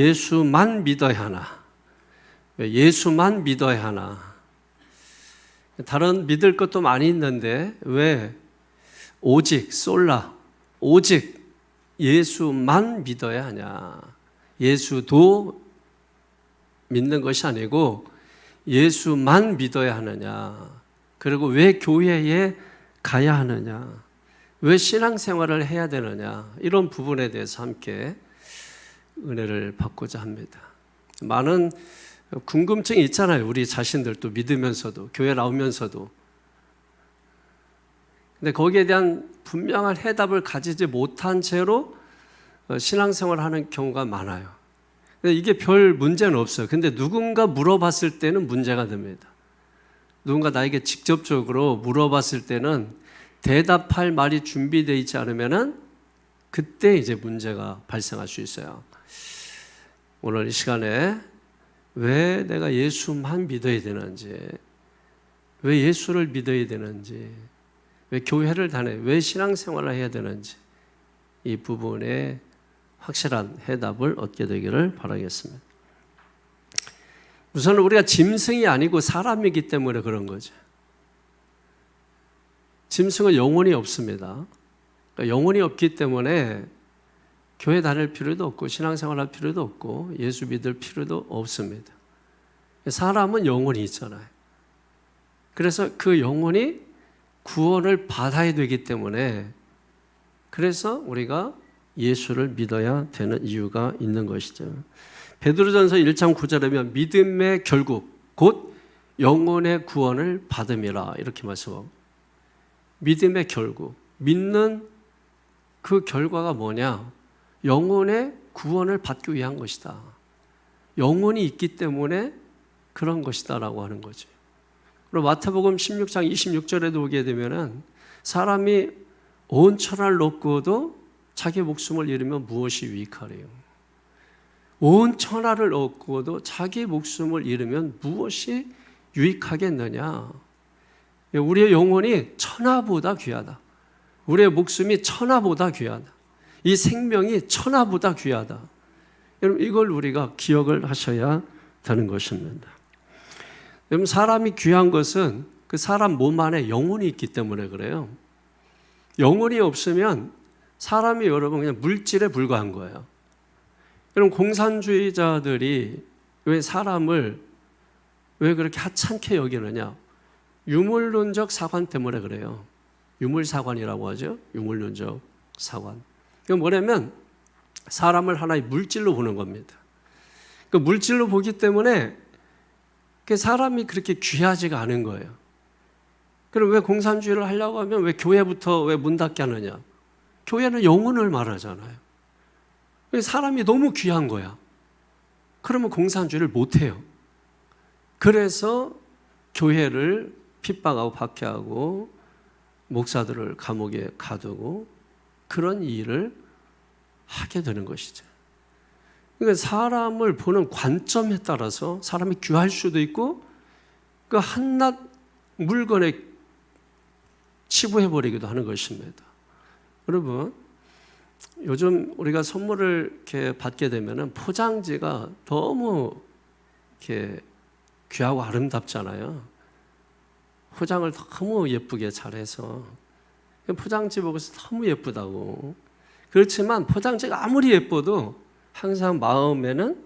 예수만 믿어야 하나? 왜 예수만 믿어야 하나? 다른 믿을 것도 많이 있는데 왜 오직 솔라, 오직 예수만 믿어야 하냐? 예수도 믿는 것이 아니고 예수만 믿어야 하느냐? 그리고 왜 교회에 가야 하느냐? 왜 신앙생활을 해야 되느냐? 이런 부분에 대해서 함께 은혜를 받고자 합니다. 많은 궁금증이 있잖아요. 우리 자신들도 믿으면서도, 교회 나오면서도. 근데 거기에 대한 분명한 해답을 가지지 못한 채로 신앙생활을 하는 경우가 많아요. 근데 이게 별 문제는 없어요. 근데 누군가 물어봤을 때는 문제가 됩니다. 누군가 나에게 직접적으로 물어봤을 때는 대답할 말이 준비되어 있지 않으면은 그때 이제 문제가 발생할 수 있어요. 오늘 이 시간에 왜 내가 예수만 믿어야 되는지, 왜 예수를 믿어야 되는지, 왜 교회를 다녀, 왜 신앙생활을 해야 되는지 이 부분에 확실한 해답을 얻게 되기를 바라겠습니다. 우선 우리가 짐승이 아니고 사람이기 때문에 그런 거죠. 짐승은 영혼이 없습니다. 그러니까 영혼이 없기 때문에 교회 다닐 필요도 없고 신앙생활 할 필요도 없고 예수 믿을 필요도 없습니다. 사람은 영혼이 있잖아요. 그래서 그 영혼이 구원을 받아야 되기 때문에 그래서 우리가 예수를 믿어야 되는 이유가 있는 것이죠. 베드로전서 1장 9절에 보면 믿음의 결국 곧 영혼의 구원을 받음이라 이렇게 말씀하고, 믿음의 결국, 믿는 그 결과가 뭐냐? 영혼의 구원을 받기 위한 것이다. 영혼이 있기 때문에 그런 것이다 라고 하는 거죠. 그리고 마태복음 16장 26절에도 오게 되면은 사람이 온 천하를 얻고도 자기 목숨을 잃으면 무엇이 유익하래요? 온 천하를 얻고도 자기 목숨을 잃으면 무엇이 유익하겠느냐? 우리의 영혼이 천하보다 귀하다. 우리의 목숨이 천하보다 귀하다. 이 생명이 천하보다 귀하다. 여러분 이걸 우리가 기억을 하셔야 되는 것입니다. 여러분 사람이 귀한 것은 그 사람 몸 안에 영혼이 있기 때문에 그래요. 영혼이 없으면 사람이 여러분 그냥 물질에 불과한 거예요. 여러분 공산주의자들이 왜 사람을 왜 그렇게 하찮게 여기느냐? 유물론적 사관 때문에 그래요. 유물사관이라고 하죠. 유물론적 사관. 이건 뭐냐면 사람을 하나의 물질로 보는 겁니다. 그 물질로 보기 때문에 그 사람이 그렇게 귀하지가 않은 거예요. 그럼 왜 공산주의를 하려고 하면 왜 교회부터 왜 문 닫게 하느냐? 교회는 영혼을 말하잖아요. 사람이 너무 귀한 거야. 그러면 공산주의를 못해요. 그래서 교회를 핍박하고 박해하고 목사들을 감옥에 가두고 그런 일을 하게 되는 것이죠. 그러니까 사람을 보는 관점에 따라서 사람이 귀할 수도 있고 그 한낱 물건에 치부해버리기도 하는 것입니다. 여러분 요즘 우리가 선물을 이렇게 받게 되면은 포장지가 너무 이렇게 귀하고 아름답잖아요. 포장을 너무 예쁘게 잘해서 포장지 보고서 너무 예쁘다고. 그렇지만 포장지가 아무리 예뻐도 항상 마음에는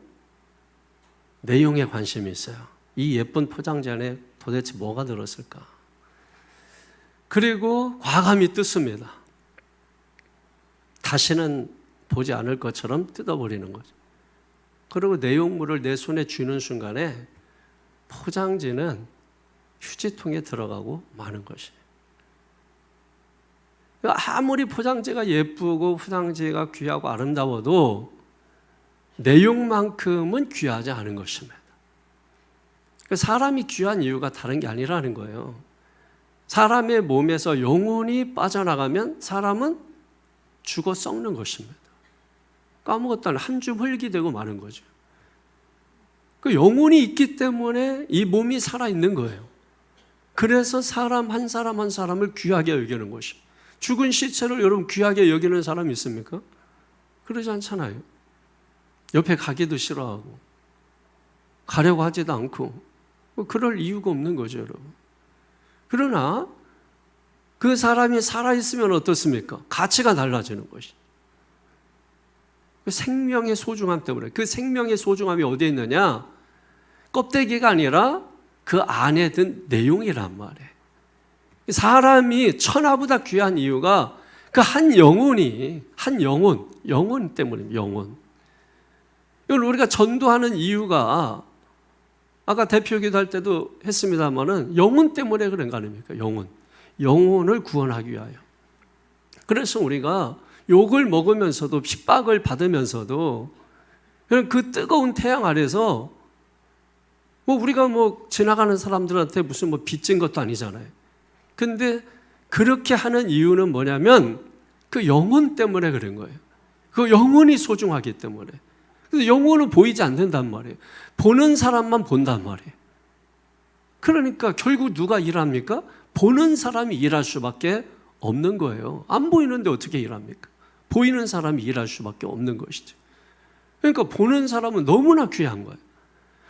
내용에 관심이 있어요. 이 예쁜 포장지 안에 도대체 뭐가 들었을까? 그리고 과감히 뜯습니다. 다시는 보지 않을 것처럼 뜯어버리는 거죠. 그리고 내용물을 내 손에 쥐는 순간에 포장지는 휴지통에 들어가고 마는 것이에요. 아무리 포장지가 예쁘고 포장지가 귀하고 아름다워도 내용만큼은 귀하지 않은 것입니다. 사람이 귀한 이유가 다른 게 아니라는 거예요. 사람의 몸에서 영혼이 빠져나가면 사람은 죽어 썩는 것입니다. 아무것도 아니라 한 줌 흙이 되고 마는 거죠. 그 영혼이 있기 때문에 이 몸이 살아있는 거예요. 그래서 사람 한 사람을 귀하게 여기는 것입니다. 죽은 시체를 여러분 귀하게 여기는 사람이 있습니까? 그러지 않잖아요. 옆에 가기도 싫어하고 가려고 하지도 않고 그럴 이유가 없는 거죠, 여러분. 그러나 그 사람이 살아있으면 어떻습니까? 가치가 달라지는 것이. 그 생명의 소중함 때문에. 그 생명의 소중함이 어디에 있느냐? 껍데기가 아니라 그 안에 든 내용이란 말이에요. 사람이 천하보다 귀한 이유가 그 한 영혼이, 영혼 때문입니다. 영혼. 이걸 우리가 전도하는 이유가 아까 대표 기도할 때도 했습니다만은 영혼 때문에 그런 거 아닙니까? 영혼을 구원하기 위하여. 그래서 우리가 욕을 먹으면서도 핍박을 받으면서도 그 뜨거운 태양 아래서 우리가 지나가는 사람들한테 무슨 빚진 것도 아니잖아요. 근데 그렇게 하는 이유는 뭐냐면 그 영혼 때문에 그런 거예요. 그 영혼이 소중하기 때문에. 근데 영혼은 보이지 않는단 말이에요. 보는 사람만 본단 말이에요. 그러니까 결국 누가 일합니까? 보는 사람이 일할 수밖에 없는 거예요. 안 보이는데 어떻게 일합니까? 보이는 사람이 일할 수밖에 없는 것이죠. 그러니까 보는 사람은 너무나 귀한 거예요.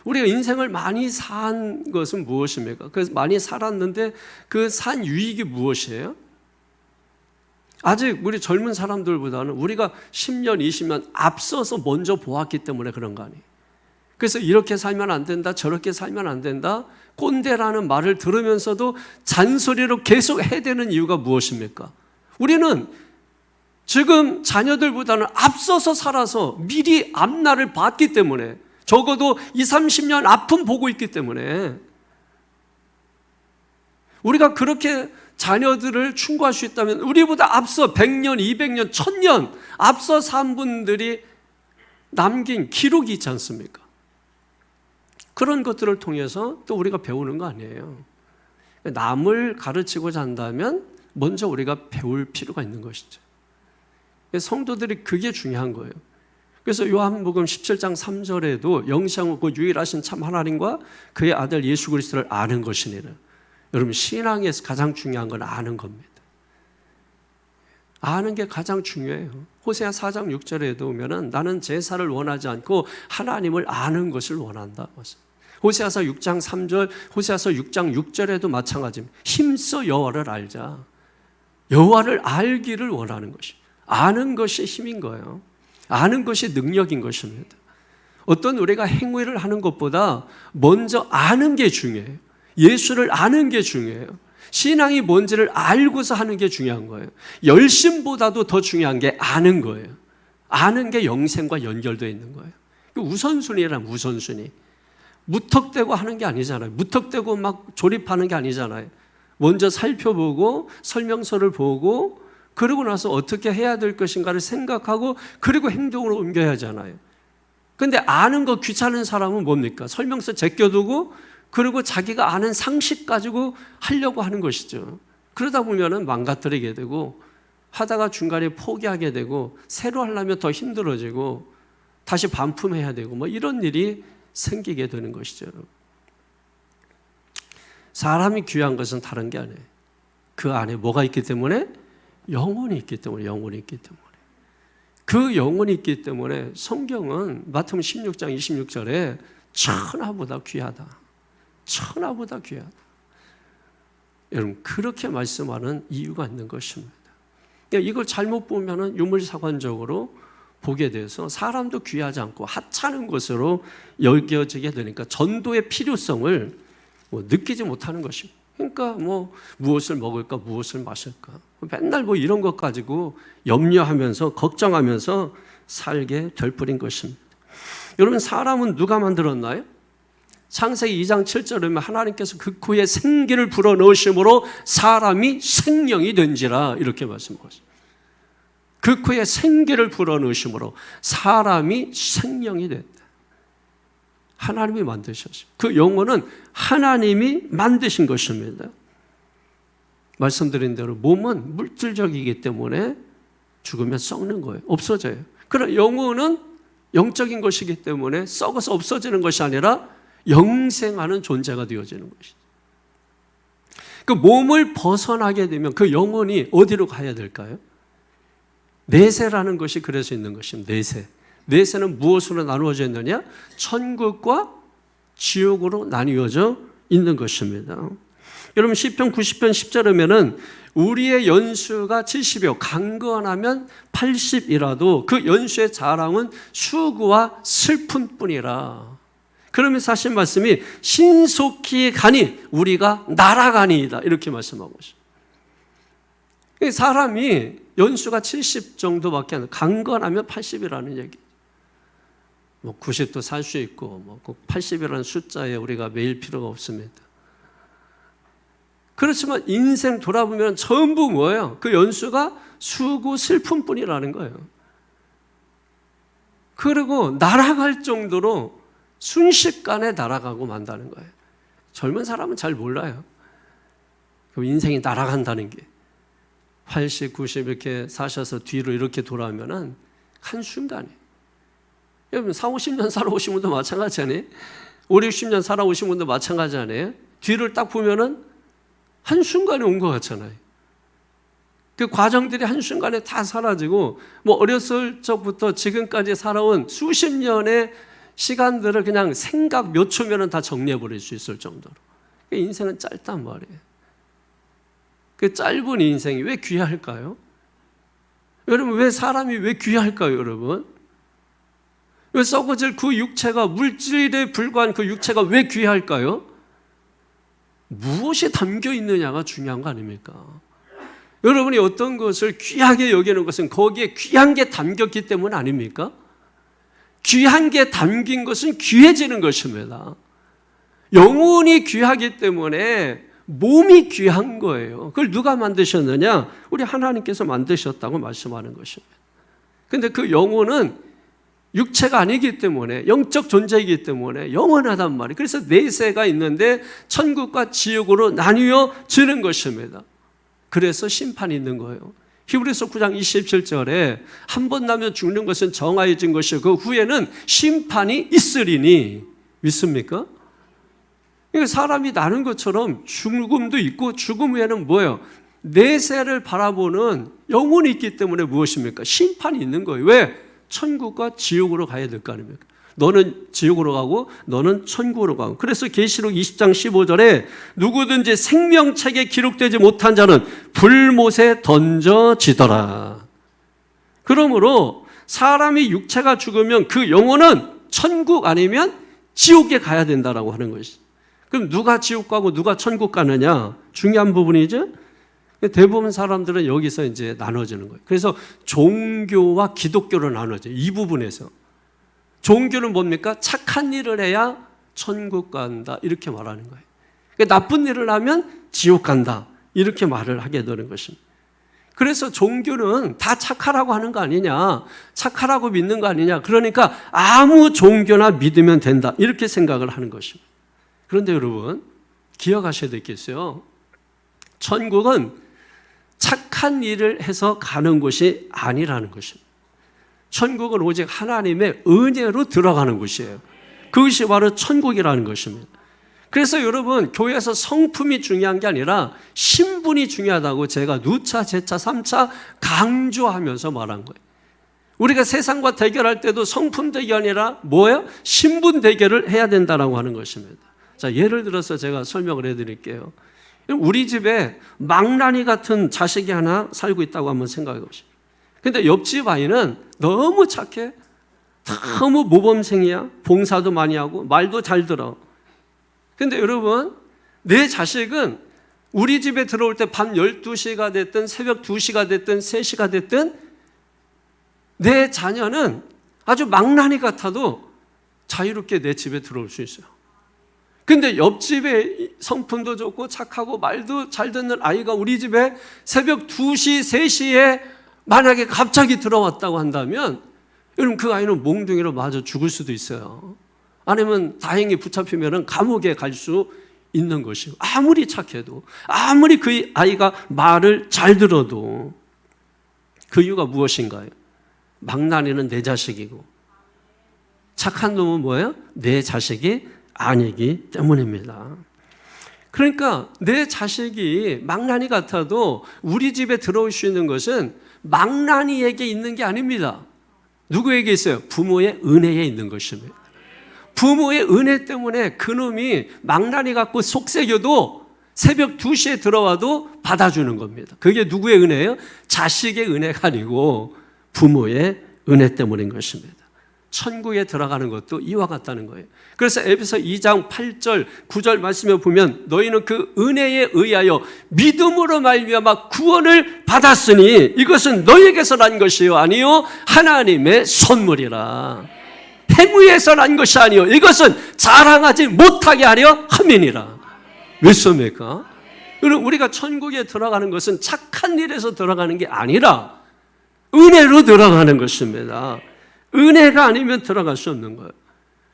우리가 인생을 많이 산 것은 무엇입니까? 그래서 많이 살았는데 그 산 유익이 무엇이에요? 아직 우리 젊은 사람들보다는 우리가 10년, 20년 앞서서 먼저 보았기 때문에 그런 거 아니에요. 그래서 이렇게 살면 안 된다, 저렇게 살면 안 된다, 꼰대라는 말을 들으면서도 잔소리로 계속 해대는 이유가 무엇입니까? 우리는 지금 자녀들보다는 앞서서 살아서 미리 앞날을 봤기 때문에, 적어도 20, 30년 앞은 보고 있기 때문에 우리가 그렇게 자녀들을 충고할 수 있다면 우리보다 앞서 100년, 200년, 1000년 앞서 산 분들이 남긴 기록이 있지 않습니까? 그런 것들을 통해서 또 우리가 배우는 거 아니에요. 남을 가르치고자 한다면 먼저 우리가 배울 필요가 있는 것이죠. 성도들이 그게 중요한 거예요. 그래서 요한복음 17장 3절에도 영생하고 유일하신 참 하나님과 그의 아들 예수 그리스도를 아는 것이니라. 여러분, 신앙에서 가장 중요한 건 아는 겁니다. 아는 게 가장 중요해요. 호세아 4장 6절에도 보면은 나는 제사를 원하지 않고 하나님을 아는 것을 원한다. 호세아서 6장 3절, 호세아서 6장 6절에도 마찬가지입니다. 힘써 여호와를 알자. 여호와를 알기를 원하는 것입니다. 아는 것이 힘인 거예요. 아는 것이 능력인 것입니다. 어떤 우리가 행위를 하는 것보다 먼저 아는 게 중요해요. 예수를 아는 게 중요해요. 신앙이 뭔지를 알고서 하는 게 중요한 거예요. 열심보다도 더 중요한 게 아는 거예요. 아는 게 영생과 연결되어 있는 거예요. 우선순위란 우선순위. 무턱대고 하는 게 아니잖아요. 무턱대고 막 조립하는 게 아니잖아요. 먼저 살펴보고 설명서를 보고 그러고 나서 어떻게 해야 될 것인가를 생각하고 그리고 행동으로 옮겨야 하잖아요. 근데 아는 거 귀찮은 사람은 뭡니까? 설명서 제껴두고 그리고 자기가 아는 상식 가지고 하려고 하는 것이죠. 그러다 보면 망가뜨리게 되고 하다가 중간에 포기하게 되고 새로 하려면 더 힘들어지고 다시 반품해야 되고 이런 일이 생기게 되는 것이죠. 사람이 귀한 것은 다른 게 아니에요. 그 안에 뭐가 있기 때문에? 영혼이 있기 때문에, 영혼이 있기 때문에. 그 영혼이 있기 때문에 성경은 마태복음 16장 26절에 천하보다 귀하다. 천하보다 귀하다. 여러분, 그렇게 말씀하는 이유가 있는 것입니다. 이걸 잘못 보면 유물사관적으로 보게 돼서 사람도 귀하지 않고 하찮은 것으로 여겨지게 되니까 전도의 필요성을 느끼지 못하는 것입니다. 그러니까 무엇을 먹을까, 무엇을 마실까, 맨날 이런 것 가지고 염려하면서 걱정하면서 살게 될 뿐인 것입니다. 여러분, 사람은 누가 만들었나요? 창세기 2장 7절에 보면 하나님께서 그 코에 생기를 불어넣으심으로 사람이 생명이 된지라 이렇게 말씀하셨습니다. 그 코에 생기를 불어넣으심으로 사람이 생명이 됐다. 하나님이 만드셨어요. 그 영혼은 하나님이 만드신 것입니다. 말씀드린 대로 몸은 물질적이기 때문에 죽으면 썩는 거예요. 없어져요. 그러나 영혼은 영적인 것이기 때문에 썩어서 없어지는 것이 아니라 영생하는 존재가 되어지는 것이죠. 그 몸을 벗어나게 되면 그 영혼이 어디로 가야 될까요? 내세라는 것이 그래서 있는 것입니다. 내세. 내세는 무엇으로 나누어져 있느냐? 천국과 지옥으로 나뉘어져 있는 것입니다. 여러분 시편 90편 10절에 보면은 우리의 연수가 70이요 강건하면 80이라도 그 연수의 자랑은 수고와 슬픔뿐이라. 그러면서 하신 말씀이 신속히 가니 우리가 날아가니이다 이렇게 말씀하고 있어요. 사람이 연수가 70 정도밖에 안 돼. 강건하면 80이라는 얘기. 90도 살 수 있고 꼭 80이라는 숫자에 우리가 매일 필요가 없습니다. 그렇지만 인생 돌아보면 전부 뭐예요? 그 연수가 수고 슬픔뿐이라는 거예요. 그리고 날아갈 정도로 순식간에 날아가고 만다는 거예요. 젊은 사람은 잘 몰라요. 인생이 날아간다는 게 80, 90 이렇게 사셔서 뒤로 이렇게 돌아오면은 한순간이에요. 여러분 4, 50년 살아오신 분도 마찬가지 아니에요? 5, 60년 살아오신 분도 마찬가지 아니에요? 뒤를 딱 보면은 한순간에 온 것 같잖아요. 그 과정들이 한순간에 다 사라지고 어렸을 적부터 지금까지 살아온 수십 년의 시간들을 그냥 생각 몇 초면은 다 정리해버릴 수 있을 정도로. 인생은 짧단 말이에요. 그 짧은 인생이 왜 귀할까요? 여러분 왜 사람이 왜 귀할까요 여러분? 왜 썩어질 그 육체가 물질에 불과한 그 육체가 왜 귀할까요? 무엇이 담겨 있느냐가 중요한 거 아닙니까? 여러분이 어떤 것을 귀하게 여기는 것은 거기에 귀한 게 담겼기 때문 아닙니까? 귀한 게 담긴 것은 귀해지는 것입니다. 영혼이 귀하기 때문에 몸이 귀한 거예요. 그걸 누가 만드셨느냐? 우리 하나님께서 만드셨다고 말씀하는 것입니다. 근데 그 영혼은 육체가 아니기 때문에 영적 존재이기 때문에 영원하단 말이에요. 그래서 내세가 있는데 천국과 지옥으로 나뉘어지는 것입니다. 그래서 심판이 있는 거예요. 히브리서 9장 27절에 한 번 나면 죽는 것은 정하여진 것이고 그 후에는 심판이 있으리니 믿습니까? 사람이 나는 것처럼 죽음도 있고 죽음 후에는 뭐예요? 내세를 바라보는 영혼이 있기 때문에 무엇입니까? 심판이 있는 거예요. 왜? 천국과 지옥으로 가야 될 거 아닙니까? 너는 지옥으로 가고 너는 천국으로 가고. 그래서 계시록 20장 15절에 누구든지 생명책에 기록되지 못한 자는 불못에 던져지더라. 그러므로 사람이 육체가 죽으면 그 영혼은 천국 아니면 지옥에 가야 된다라고 하는 것이죠. 그럼 누가 지옥 가고 누가 천국 가느냐? 중요한 부분이죠. 대부분 사람들은 여기서 이제 나눠지는 거예요. 그래서 종교와 기독교로 나눠져요. 이 부분에서. 종교는 뭡니까? 착한 일을 해야 천국 간다. 이렇게 말하는 거예요. 나쁜 일을 하면 지옥 간다. 이렇게 말을 하게 되는 것입니다. 그래서 종교는 다 착하라고 하는 거 아니냐. 착하라고 믿는 거 아니냐. 그러니까 아무 종교나 믿으면 된다. 이렇게 생각을 하는 것입니다. 그런데 여러분, 기억하셔야 되겠어요. 천국은 착한 일을 해서 가는 곳이 아니라는 것입니다. 천국은 오직 하나님의 은혜로 들어가는 곳이에요. 그것이 바로 천국이라는 것입니다. 그래서 여러분 교회에서 성품이 중요한 게 아니라 신분이 중요하다고 제가 누차 제차 3차 강조하면서 말한 거예요. 우리가 세상과 대결할 때도 성품 대결이 아니라 뭐예요? 신분 대결을 해야 된다고 하는 것입니다. 자, 예를 들어서 제가 설명을 해드릴게요. 우리 집에 망나니 같은 자식이 하나 살고 있다고 한번 생각해 보십시오. 근데 옆집 아이는 너무 착해. 너무 모범생이야. 봉사도 많이 하고 말도 잘 들어. 근데 여러분, 내 자식은 우리 집에 들어올 때 밤 12시가 됐든 새벽 2시가 됐든 3시가 됐든 내 자녀는 아주 망나니 같아도 자유롭게 내 집에 들어올 수 있어요. 근데 옆집에 성품도 좋고 착하고 말도 잘 듣는 아이가 우리 집에 새벽 2시, 3시에 만약에 갑자기 들어왔다고 한다면 여러분 그 아이는 몽둥이로 맞아 죽을 수도 있어요. 아니면 다행히 붙잡히면 감옥에 갈 수 있는 것이고 아무리 착해도 아무리 그 아이가 말을 잘 들어도 그 이유가 무엇인가요? 망나니는 내 자식이고 착한 놈은 뭐예요? 내 자식이 아니기 때문입니다. 그러니까 내 자식이 망나니 같아도 우리 집에 들어올 수 있는 것은 망나니에게 있는 게 아닙니다. 누구에게 있어요? 부모의 은혜에 있는 것입니다. 부모의 은혜 때문에 그놈이 망나니 갖고 속삭여도 새벽 2시에 들어와도 받아주는 겁니다. 그게 누구의 은혜예요? 자식의 은혜가 아니고 부모의 은혜 때문인 것입니다. 천국에 들어가는 것도 이와 같다는 거예요. 그래서 에베소 2장 8절 9절 말씀에 보면 너희는 그 은혜에 의하여 믿음으로 말미암아 구원을 받았으니 이것은 너희에게서 난 것이요 아니요 하나님의 선물이라. 행위에서 난 것이 아니요 이것은 자랑하지 못하게 하려 함이니라. 왜습니까? 우리가 천국에 들어가는 것은 착한 일에서 들어가는 게 아니라 은혜로 들어가는 것입니다. 은혜가 아니면 들어갈 수 없는 거예요.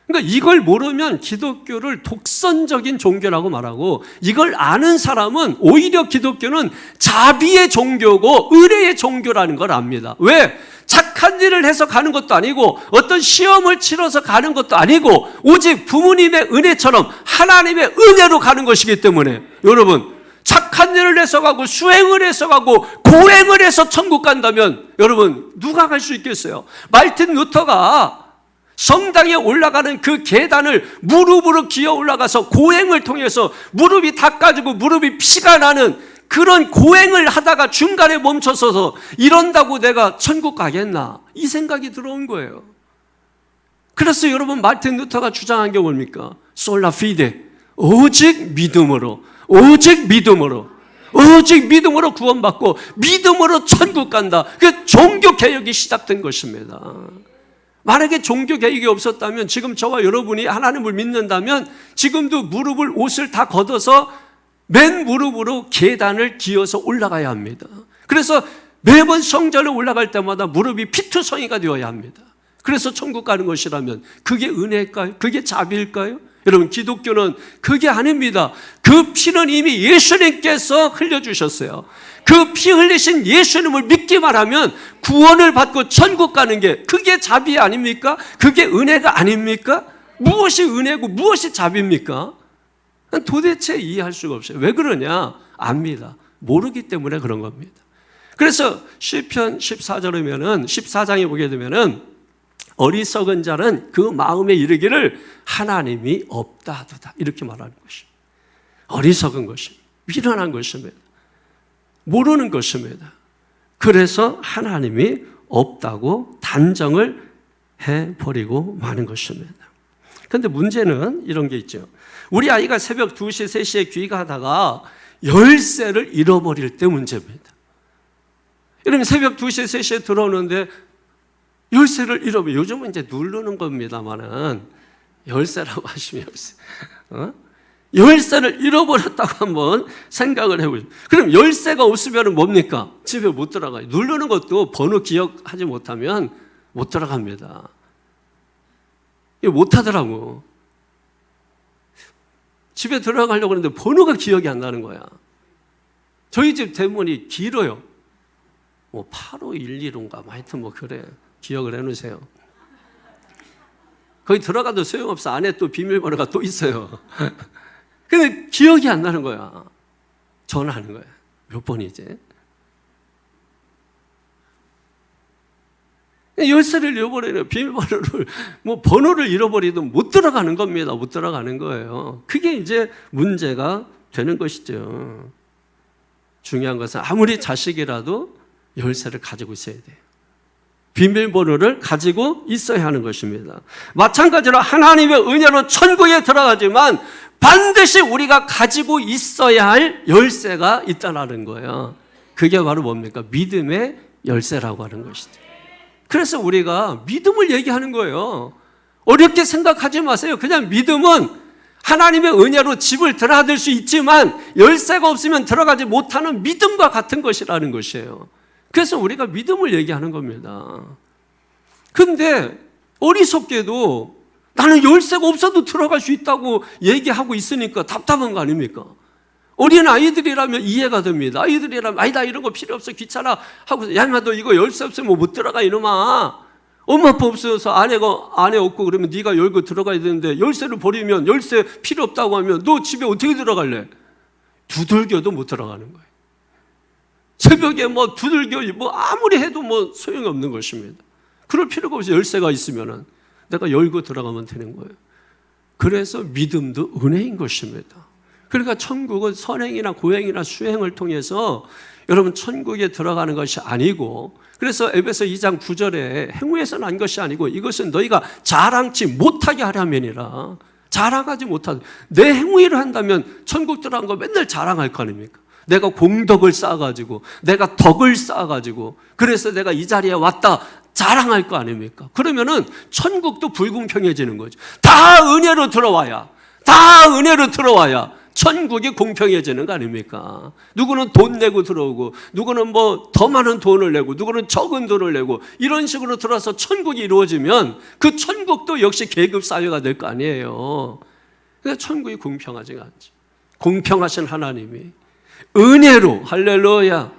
그러니까 이걸 모르면 기독교를 독선적인 종교라고 말하고, 이걸 아는 사람은 오히려 기독교는 자비의 종교고 은혜의 종교라는 걸 압니다. 왜? 착한 일을 해서 가는 것도 아니고 어떤 시험을 치러서 가는 것도 아니고 오직 부모님의 은혜처럼 하나님의 은혜로 가는 것이기 때문에, 여러분 착한 일을 해서 가고 수행을 해서 가고 고행을 해서 천국 간다면 여러분 누가 갈 수 있겠어요? 마르틴 루터가 성당에 올라가는 그 계단을 무릎으로 기어 올라가서 고행을 통해서 무릎이 닦아지고 무릎이 피가 나는 그런 고행을 하다가 중간에 멈춰서서 이런다고 내가 천국 가겠나? 이 생각이 들어온 거예요. 그래서 여러분 마르틴 루터가 주장한 게 뭡니까? 솔라 피데, 오직 믿음으로, 오직 믿음으로, 오직 믿음으로 구원받고 믿음으로 천국 간다. 그 종교개혁이 시작된 것입니다. 만약에 종교개혁이 없었다면 지금 저와 여러분이 하나님을 믿는다면 지금도 무릎을 옷을 다 걷어서 맨 무릎으로 계단을 기어서 올라가야 합니다. 그래서 매번 성전에 올라갈 때마다 무릎이 피투성이가 되어야 합니다. 그래서 천국 가는 것이라면 그게 은혜일까요? 그게 자비일까요? 여러분 기독교는 그게 아닙니다. 그 피는 이미 예수님께서 흘려주셨어요. 그 피 흘리신 예수님을 믿기만 하면 구원을 받고 천국 가는 게 그게 자비 아닙니까? 그게 은혜가 아닙니까? 무엇이 은혜고 무엇이 자비입니까? 도대체 이해할 수가 없어요. 왜 그러냐? 압니다. 모르기 때문에 그런 겁니다. 그래서 시편 14절이면은 14장에 보게 되면은 어리석은 자는 그 마음에 이르기를 하나님이 없다 하도다 이렇게 말하는 것이 어리석은 것입니다. 미련한 것입니다. 모르는 것입니다. 그래서 하나님이 없다고 단정을 해버리고 마는 것입니다. 그런데 문제는 이런 게 있죠. 우리 아이가 새벽 2시, 3시에 귀가하다가 열쇠를 잃어버릴 때 문제입니다. 여러분 새벽 2시, 3시에 들어오는데 열쇠를 잃어버려. 요즘은 이제 누르는 겁니다만은 열쇠라고 하시면 열쇠를 잃어버렸다고 한번 생각을 해보세요. 그럼 열쇠가 없으면 뭡니까? 집에 못 들어가요. 누르는 것도 번호 기억하지 못하면 못 들어갑니다. 이거 못하더라고. 집에 들어가려고 하는데 번호가 기억이 안 나는 거야. 저희 집 대문이 길어요. 뭐 8511인가 하여튼 뭐 그래. 기억을 해놓으세요. 거기 들어가도 소용없어. 안에 또 비밀번호가 또 있어요. 근데 기억이 안 나는 거야. 전화하는 거야. 몇 번이지? 열쇠를 잃어버리는 비밀번호를 뭐 번호를 잃어버리든 못 들어가는 겁니다. 못 들어가는 거예요. 그게 이제 문제가 되는 것이죠. 중요한 것은 아무리 자식이라도 열쇠를 가지고 있어야 돼요. 비밀번호를 가지고 있어야 하는 것입니다. 마찬가지로 하나님의 은혜로 천국에 들어가지만 반드시 우리가 가지고 있어야 할 열쇠가 있다는 거예요. 그게 바로 뭡니까? 믿음의 열쇠라고 하는 것이죠. 그래서 우리가 믿음을 얘기하는 거예요. 어렵게 생각하지 마세요. 그냥 믿음은 하나님의 은혜로 집을 드나들 수 있지만 열쇠가 없으면 들어가지 못하는 믿음과 같은 것이라는 것이에요. 그래서 우리가 믿음을 얘기하는 겁니다. 근데 어리석게도 나는 열쇠가 없어도 들어갈 수 있다고 얘기하고 있으니까 답답한 거 아닙니까? 어린 아이들이라면 이해가 됩니다. 아이들이라면 아니다 이런 거 필요 없어 귀찮아 하고 야 너 이거 열쇠 없으면 못 들어가 이놈아. 엄마 아빠 없어서 안에 없고 그러면 네가 열고 들어가야 되는데 열쇠를 버리면 열쇠 필요 없다고 하면 너 집에 어떻게 들어갈래? 두들겨도 못 들어가는 거예요. 새벽에 뭐 두들겨 뭐 아무리 해도 뭐 소용이 없는 것입니다. 그럴 필요가 없어요. 열쇠가 있으면은 내가 열고 들어가면 되는 거예요. 그래서 믿음도 은혜인 것입니다. 그러니까 천국은 선행이나 고행이나 수행을 통해서 여러분 천국에 들어가는 것이 아니고, 그래서 에베소 2장 9절에 행위에서 난 것이 아니고 이것은 너희가 자랑치 못하게 하려면이라. 자랑하지 못하게. 내 행위를 한다면 천국 들어간 거 맨날 자랑할 거 아닙니까? 내가 공덕을 쌓아가지고 내가 덕을 쌓아가지고 그래서 내가 이 자리에 왔다 자랑할 거 아닙니까? 그러면은 천국도 불공평해지는 거죠. 다 은혜로 들어와야 천국이 공평해지는 거 아닙니까? 누구는 돈 내고 들어오고, 누구는 뭐 더 많은 돈을 내고, 누구는 적은 돈을 내고, 이런 식으로 들어와서 천국이 이루어지면 그 천국도 역시 계급 사회가 될 거 아니에요. 그러니까 천국이 공평하지가 않죠. 공평하신 하나님이 은혜로, 할렐루야.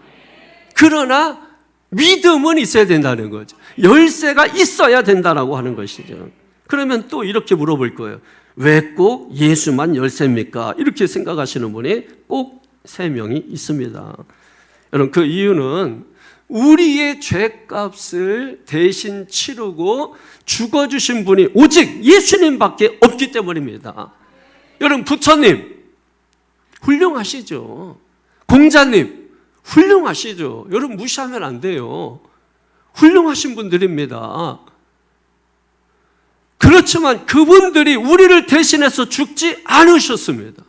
그러나 믿음은 있어야 된다는 거죠. 열쇠가 있어야 된다라고 하는 것이죠. 그러면 또 이렇게 물어볼 거예요. 왜 꼭 예수만 열쇠입니까? 이렇게 생각하시는 분이 꼭 3명이 있습니다. 여러분, 그 이유는 우리의 죄값을 대신 치르고 죽어주신 분이 오직 예수님밖에 없기 때문입니다. 여러분, 부처님 훌륭하시죠. 공자님 훌륭하시죠. 여러분, 무시하면 안 돼요. 훌륭하신 분들입니다. 그렇지만 그분들이 우리를 대신해서 죽지 않으셨습니다.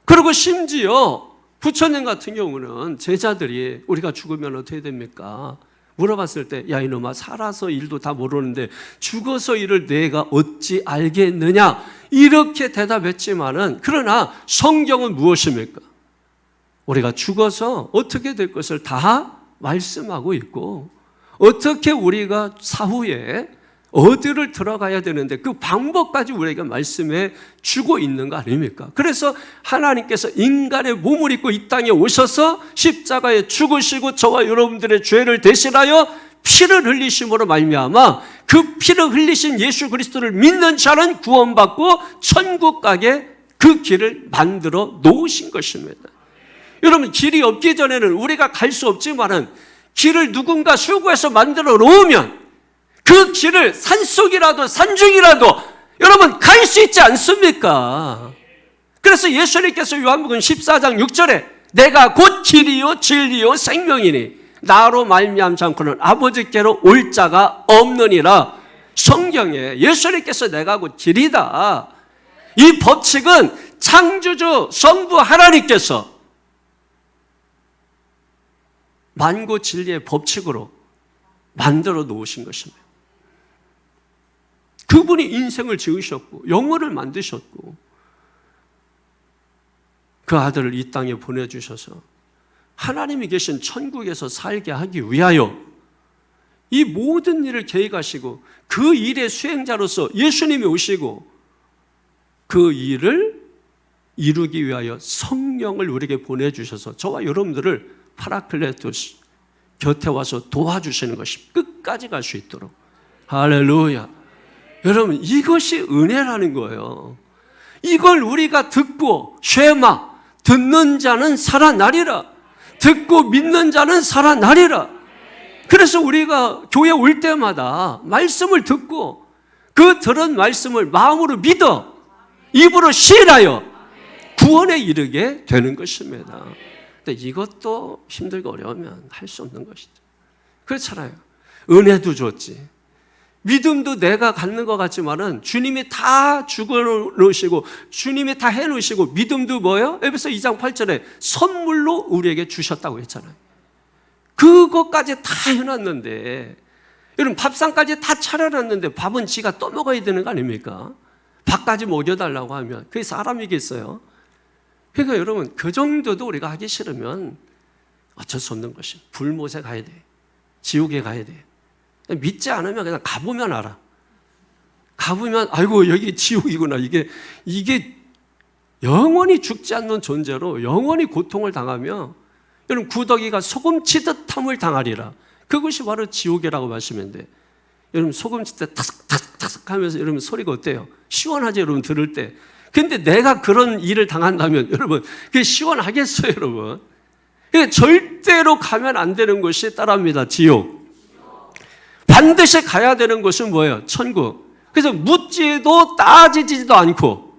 그리고 심지어 부처님 같은 경우는 제자들이 우리가 죽으면 어떻게 됩니까? 물어봤을 때, 야 이놈아, 살아서 일도 다 모르는데 죽어서 일을 내가 어찌 알겠느냐, 이렇게 대답했지만은, 그러나 성경은 무엇입니까? 우리가 죽어서 어떻게 될 것을 다 말씀하고 있고, 어떻게 우리가 사후에 어디를 들어가야 되는데 그 방법까지 우리에게 말씀해 주고 있는 거 아닙니까? 그래서 하나님께서 인간의 몸을 입고 이 땅에 오셔서 십자가에 죽으시고 저와 여러분들의 죄를 대신하여 피를 흘리심으로 말미암아 그 피를 흘리신 예수 그리스도를 믿는 자는 구원받고 천국 가게 그 길을 만들어 놓으신 것입니다. 여러분, 길이 없기 전에는 우리가 갈 수 없지만은 길을 누군가 수고해서 만들어 놓으면 그 길을 산속이라도 산중이라도 여러분 갈 수 있지 않습니까? 그래서 예수님께서 요한복음 14장 6절에 내가 곧 길이요 진리요 생명이니 나로 말미암지 않고는 아버지께로 올 자가 없느니라. 성경에 예수님께서 내가 곧 길이다. 이 법칙은 창조주 성부 하나님께서 만고 진리의 법칙으로 만들어 놓으신 것입니다. 그분이 인생을 지으셨고 영혼을 만드셨고 그 아들을 이 땅에 보내주셔서 하나님이 계신 천국에서 살게 하기 위하여 이 모든 일을 계획하시고 그 일의 수행자로서 예수님이 오시고 그 일을 이루기 위하여 성령을 우리에게 보내주셔서 저와 여러분들을 파라클레토스 곁에 와서 도와주시는 것이 끝까지 갈 수 있도록. 할렐루야. 여러분, 이것이 은혜라는 거예요. 이걸 우리가 듣고 쉐마, 듣는 자는 살아나리라. 듣고 믿는 자는 살아나리라. 그래서 우리가 교회 올 때마다 말씀을 듣고 그 들은 말씀을 마음으로 믿어 입으로 시인하여 구원에 이르게 되는 것입니다. 근데 이것도 힘들고 어려우면 할 수 없는 것이죠. 그렇잖아요. 은혜도 줬지, 믿음도 내가 갖는 것 같지만은 주님이 다 죽어놓으시고 주님이 다 해놓으시고 믿음도 뭐예요? 에베소 2장 8절에 선물로 우리에게 주셨다고 했잖아요. 그것까지 다 해놨는데, 여러분 밥상까지 다 차려놨는데 밥은 지가 떠먹어야 되는 거 아닙니까? 밥까지 먹여달라고 하면 그게 사람이겠어요? 그러니까 여러분, 그 정도도 우리가 하기 싫으면 어쩔 수 없는 것이 불못에 가야 돼. 지옥에 가야 돼. 믿지 않으면 그냥 가보면 알아. 가보면 아이고 여기 지옥이구나. 이게 영원히 죽지 않는 존재로 영원히 고통을 당하며 여러분 구더기가 소금 치듯함을 당하리라. 그것이 바로 지옥이라고 말씀하면 돼. 여러분 소금 칠 때 타삭타삭 하면서 여러분 소리가 어때요? 시원하죠 여러분 들을 때. 근데 내가 그런 일을 당한다면 여러분 그게 시원하겠어요 여러분? 절대로 가면 안 되는 것이 따라합니다. 지옥. 반드시 가야 되는 곳은 뭐예요? 천국. 그래서 묻지도 따지지도 않고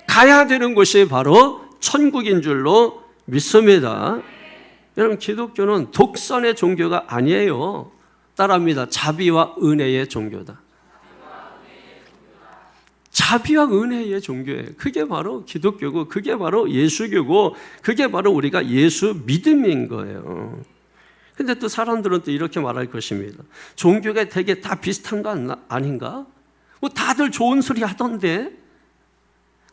가야 되는 곳이 바로 천국인 줄로 믿습니다. 여러분, 기독교는 독선의 종교가 아니에요. 따라합니다. 자비와 은혜의 종교다. 자비와 은혜의 종교예요. 그게 바로 기독교고, 그게 바로 예수교고, 그게 바로 우리가 예수 믿음인 거예요. 근데 또 사람들은 또 이렇게 말할 것입니다. 종교가 되게 다 비슷한 거 아닌가? 뭐 다들 좋은 소리 하던데?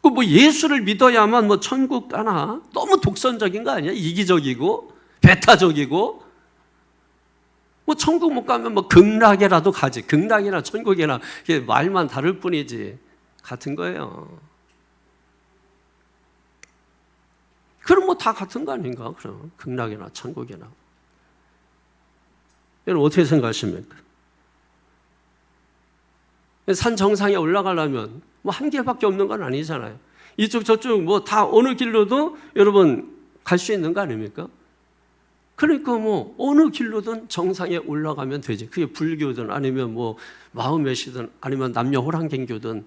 뭐 예수를 믿어야만 뭐 천국 가나? 너무 독선적인 거 아니야? 이기적이고, 배타적이고. 뭐 천국 못 가면 뭐 극락이라도 가지. 극락이나 천국이나 말만 다를 뿐이지. 같은 거예요. 그럼 뭐 다 같은 거 아닌가? 그럼 극락이나 천국이나. 여러분 어떻게 생각하십니까? 산 정상에 올라가려면 뭐 한 길밖에 없는 건 아니잖아요. 이쪽 저쪽 뭐 다 어느 길로도 여러분 갈 수 있는 거 아닙니까? 그러니까 뭐 어느 길로든 정상에 올라가면 되지. 그게 불교든 아니면 뭐 마음의시든 아니면 남녀 호랑갱교든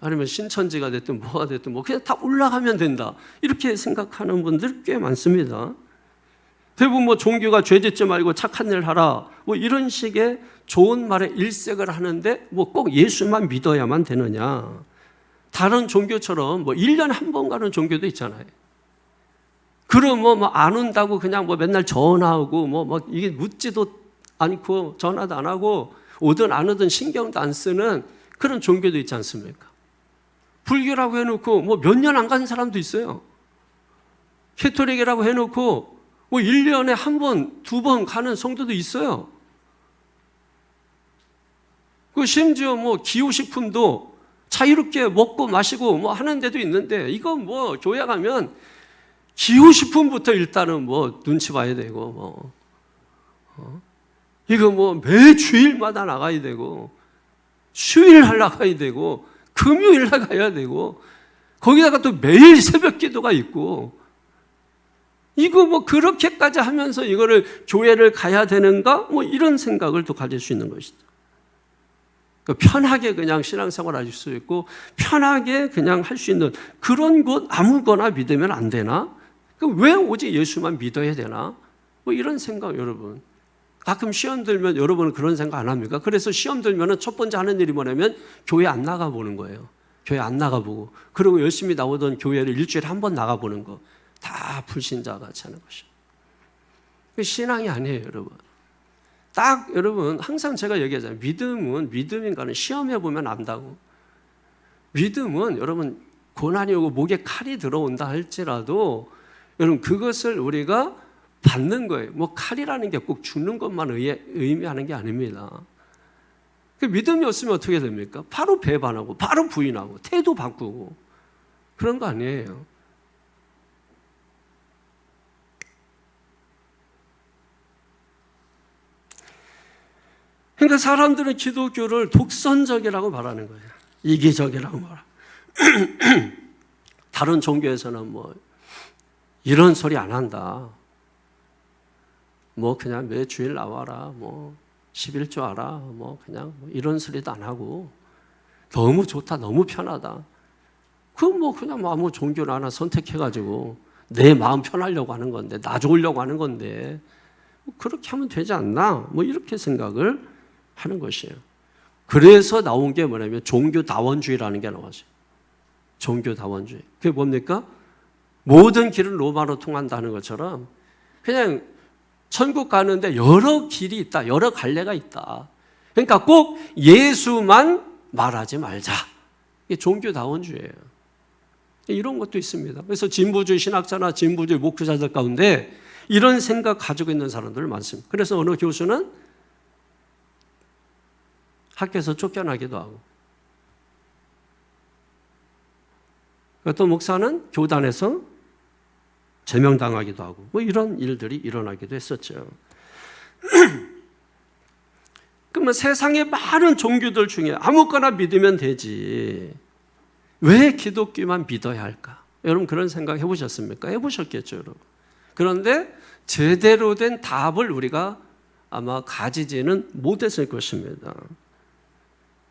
아니면 신천지가 됐든 뭐가 됐든 뭐 그냥 다 올라가면 된다. 이렇게 생각하는 분들 꽤 많습니다. 대부분 뭐 종교가 죄 짓지 말고 착한 일 하라 뭐 이런 식의 좋은 말에 일색을 하는데 뭐 꼭 예수만 믿어야만 되느냐. 다른 종교처럼 뭐 1년에 한 번 가는 종교도 있잖아요. 그럼 뭐 안 온다고 그냥 뭐 맨날 전화하고 뭐 이게 묻지도 않고 전화도 안 하고 오든 안 오든 신경도 안 쓰는 그런 종교도 있지 않습니까? 불교라고 해놓고 뭐 몇 년 안 간 사람도 있어요. 캐토릭이라고 해놓고 뭐 1년에 한 번, 두 번 가는 성도도 있어요. 그 심지어 뭐 기호식품도 자유롭게 먹고 마시고 뭐 하는 데도 있는데 이건 뭐 교회 가면 기호식품부터 일단은 뭐 눈치 봐야 되고 뭐 이거 뭐 매 주일마다 나가야 되고 수요일 날 나가야 되고 금요일 날 가야 되고 거기다가 또 매일 새벽 기도가 있고 이거 뭐 그렇게까지 하면서 이거를 교회를 가야 되는가? 뭐 이런 생각을 또 가질 수 있는 것이죠. 편하게 그냥 신앙생활 할 수 있고 편하게 그냥 할 수 있는 그런 곳 아무거나 믿으면 안 되나? 왜 오직 예수만 믿어야 되나? 뭐 이런 생각 여러분. 가끔 시험 들면 여러분은 그런 생각 안 합니까? 그래서 시험 들면 첫 번째 하는 일이 뭐냐면 교회 안 나가보는 거예요. 교회 안 나가보고 그리고 열심히 나오던 교회를 일주일에 한 번 나가보는 거. 다 불신자 같이 하는 것이에요. 신앙이 아니에요 여러분. 딱 여러분 항상 제가 얘기하잖아요. 믿음은 믿음인가는 시험해보면 안다고. 믿음은 여러분 고난이 오고 목에 칼이 들어온다 할지라도 여러분 그것을 우리가 받는 거예요. 뭐 칼이라는 게 꼭 죽는 것만 의미하는 게 아닙니다. 그 믿음이 없으면 어떻게 됩니까? 바로 배반하고 바로 부인하고 태도 바꾸고 그런 거 아니에요. 그러니까 사람들은 기독교를 독선적이라고 말하는 거예요. 이기적이라고 말하고. 다른 종교에서는 뭐 이런 소리 안 한다. 뭐 그냥 매 주일 나와라. 뭐 11조 하라. 뭐 그냥 뭐 이런 소리도 안 하고 너무 좋다. 너무 편하다. 그건 뭐 그냥 뭐 아무 종교를 하나 선택해가지고 내 마음 편하려고 하는 건데 나 좋으려고 하는 건데 뭐 그렇게 하면 되지 않나? 뭐 이렇게 생각을 하는 것이에요. 그래서 나온 게 뭐냐면 종교다원주의라는 게 나왔어요. 종교다원주의. 그게 뭡니까? 모든 길은 로마로 통한다는 것처럼 그냥 천국 가는데 여러 길이 있다. 여러 갈래가 있다. 그러니까 꼭 예수만 말하지 말자. 이게 종교다원주의예요. 이런 것도 있습니다. 그래서 진보주의 신학자나 진보주의 목회자들 가운데 이런 생각 가지고 있는 사람들 많습니다. 그래서 어느 교수는 학교에서 쫓겨나기도 하고 또 목사는 교단에서 제명당하기도 하고 뭐 이런 일들이 일어나기도 했었죠. 그러면 세상의 많은 종교들 중에 아무거나 믿으면 되지 왜 기독교만 믿어야 할까? 여러분 그런 생각 해보셨습니까? 해보셨겠죠 여러분. 그런데 제대로 된 답을 우리가 아마 가지지는 못했을 것입니다.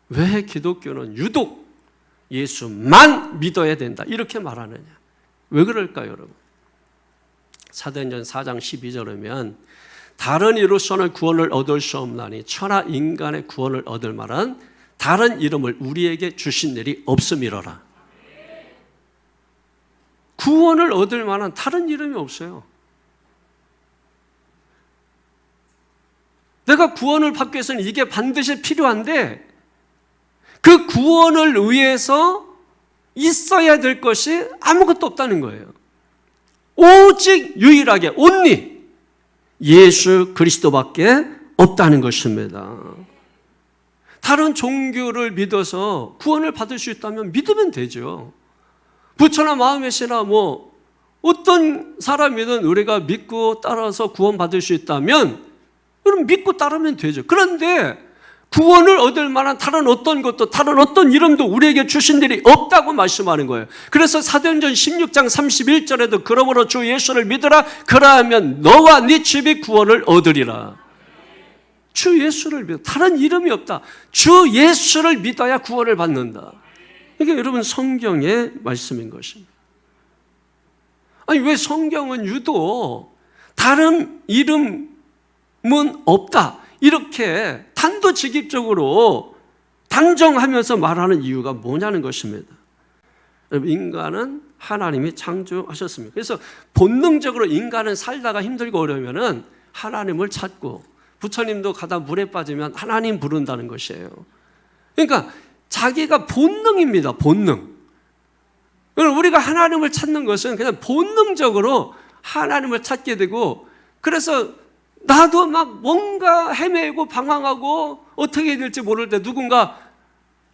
왜 기독교는 유독 예수만 믿어야 된다 이렇게 말하느냐? 왜 그럴까요, 여러분? 사도행전 4장 12절이면 다른 이로서는 구원을 얻을 수 없나니 천하 인간의 구원을 얻을 만한 다른 이름을 우리에게 주신 일이 없음이로라. 구원을 얻을 만한 다른 이름이 없어요. 내가 구원을 받기 위해서는 이게 반드시 필요한데 그 구원을 위해서 있어야 될 것이 아무것도 없다는 거예요. 오직 유일하게 only 예수 그리스도밖에 없다는 것입니다. 다른 종교를 믿어서 구원을 받을 수 있다면 믿으면 되죠. 부처나 마음에시나 뭐 어떤 사람이든 우리가 믿고 따라서 구원받을 수 있다면 그럼 믿고 따르면 되죠. 그런데 구원을 얻을 만한 다른 어떤 것도 다른 어떤 이름도 우리에게 주신 일이 없다고 말씀하는 거예요. 그래서 사도행전 16장 31절에도 그러므로 주 예수를 믿으라 그러하면 너와 네 집이 구원을 얻으리라. 주 예수를 믿어. 다른 이름이 없다. 주 예수를 믿어야 구원을 받는다. 이게 여러분 성경의 말씀인 것입니다. 아니 왜 성경은 유독 다른 이름은 없다 이렇게 단도직입적으로 단정하면서 말하는 이유가 뭐냐는 것입니다. 인간은 하나님이 창조하셨습니다. 그래서 본능적으로 인간은 살다가 힘들고 어려우면 하나님을 찾고 부처님도 가다 물에 빠지면 하나님 부른다는 것이에요. 그러니까 자기가 본능입니다. 본능. 우리가 하나님을 찾는 것은 그냥 본능적으로 하나님을 찾게 되고 그래서 나도 막 뭔가 헤매고 방황하고 어떻게 해야 될지 모를 때 누군가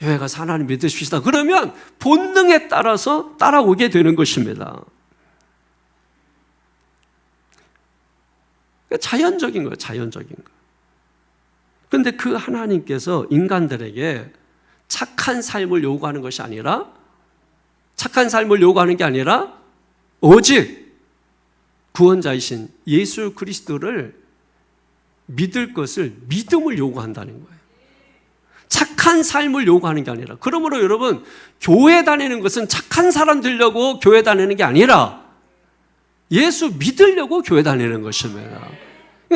여기 가서 하나님 믿으십시다. 그러면 본능에 따라서 따라오게 되는 것입니다. 자연적인 거예요. 자연적인 거. 그런데 그 하나님께서 인간들에게 착한 삶을 요구하는 것이 아니라 착한 삶을 요구하는 게 아니라 오직 구원자이신 예수 그리스도를 믿을 것을 믿음을 요구한다는 거예요. 착한 삶을 요구하는 게 아니라 그러므로 여러분 교회 다니는 것은 착한 사람 되려고 교회 다니는 게 아니라 예수 믿으려고 교회 다니는 것입니다.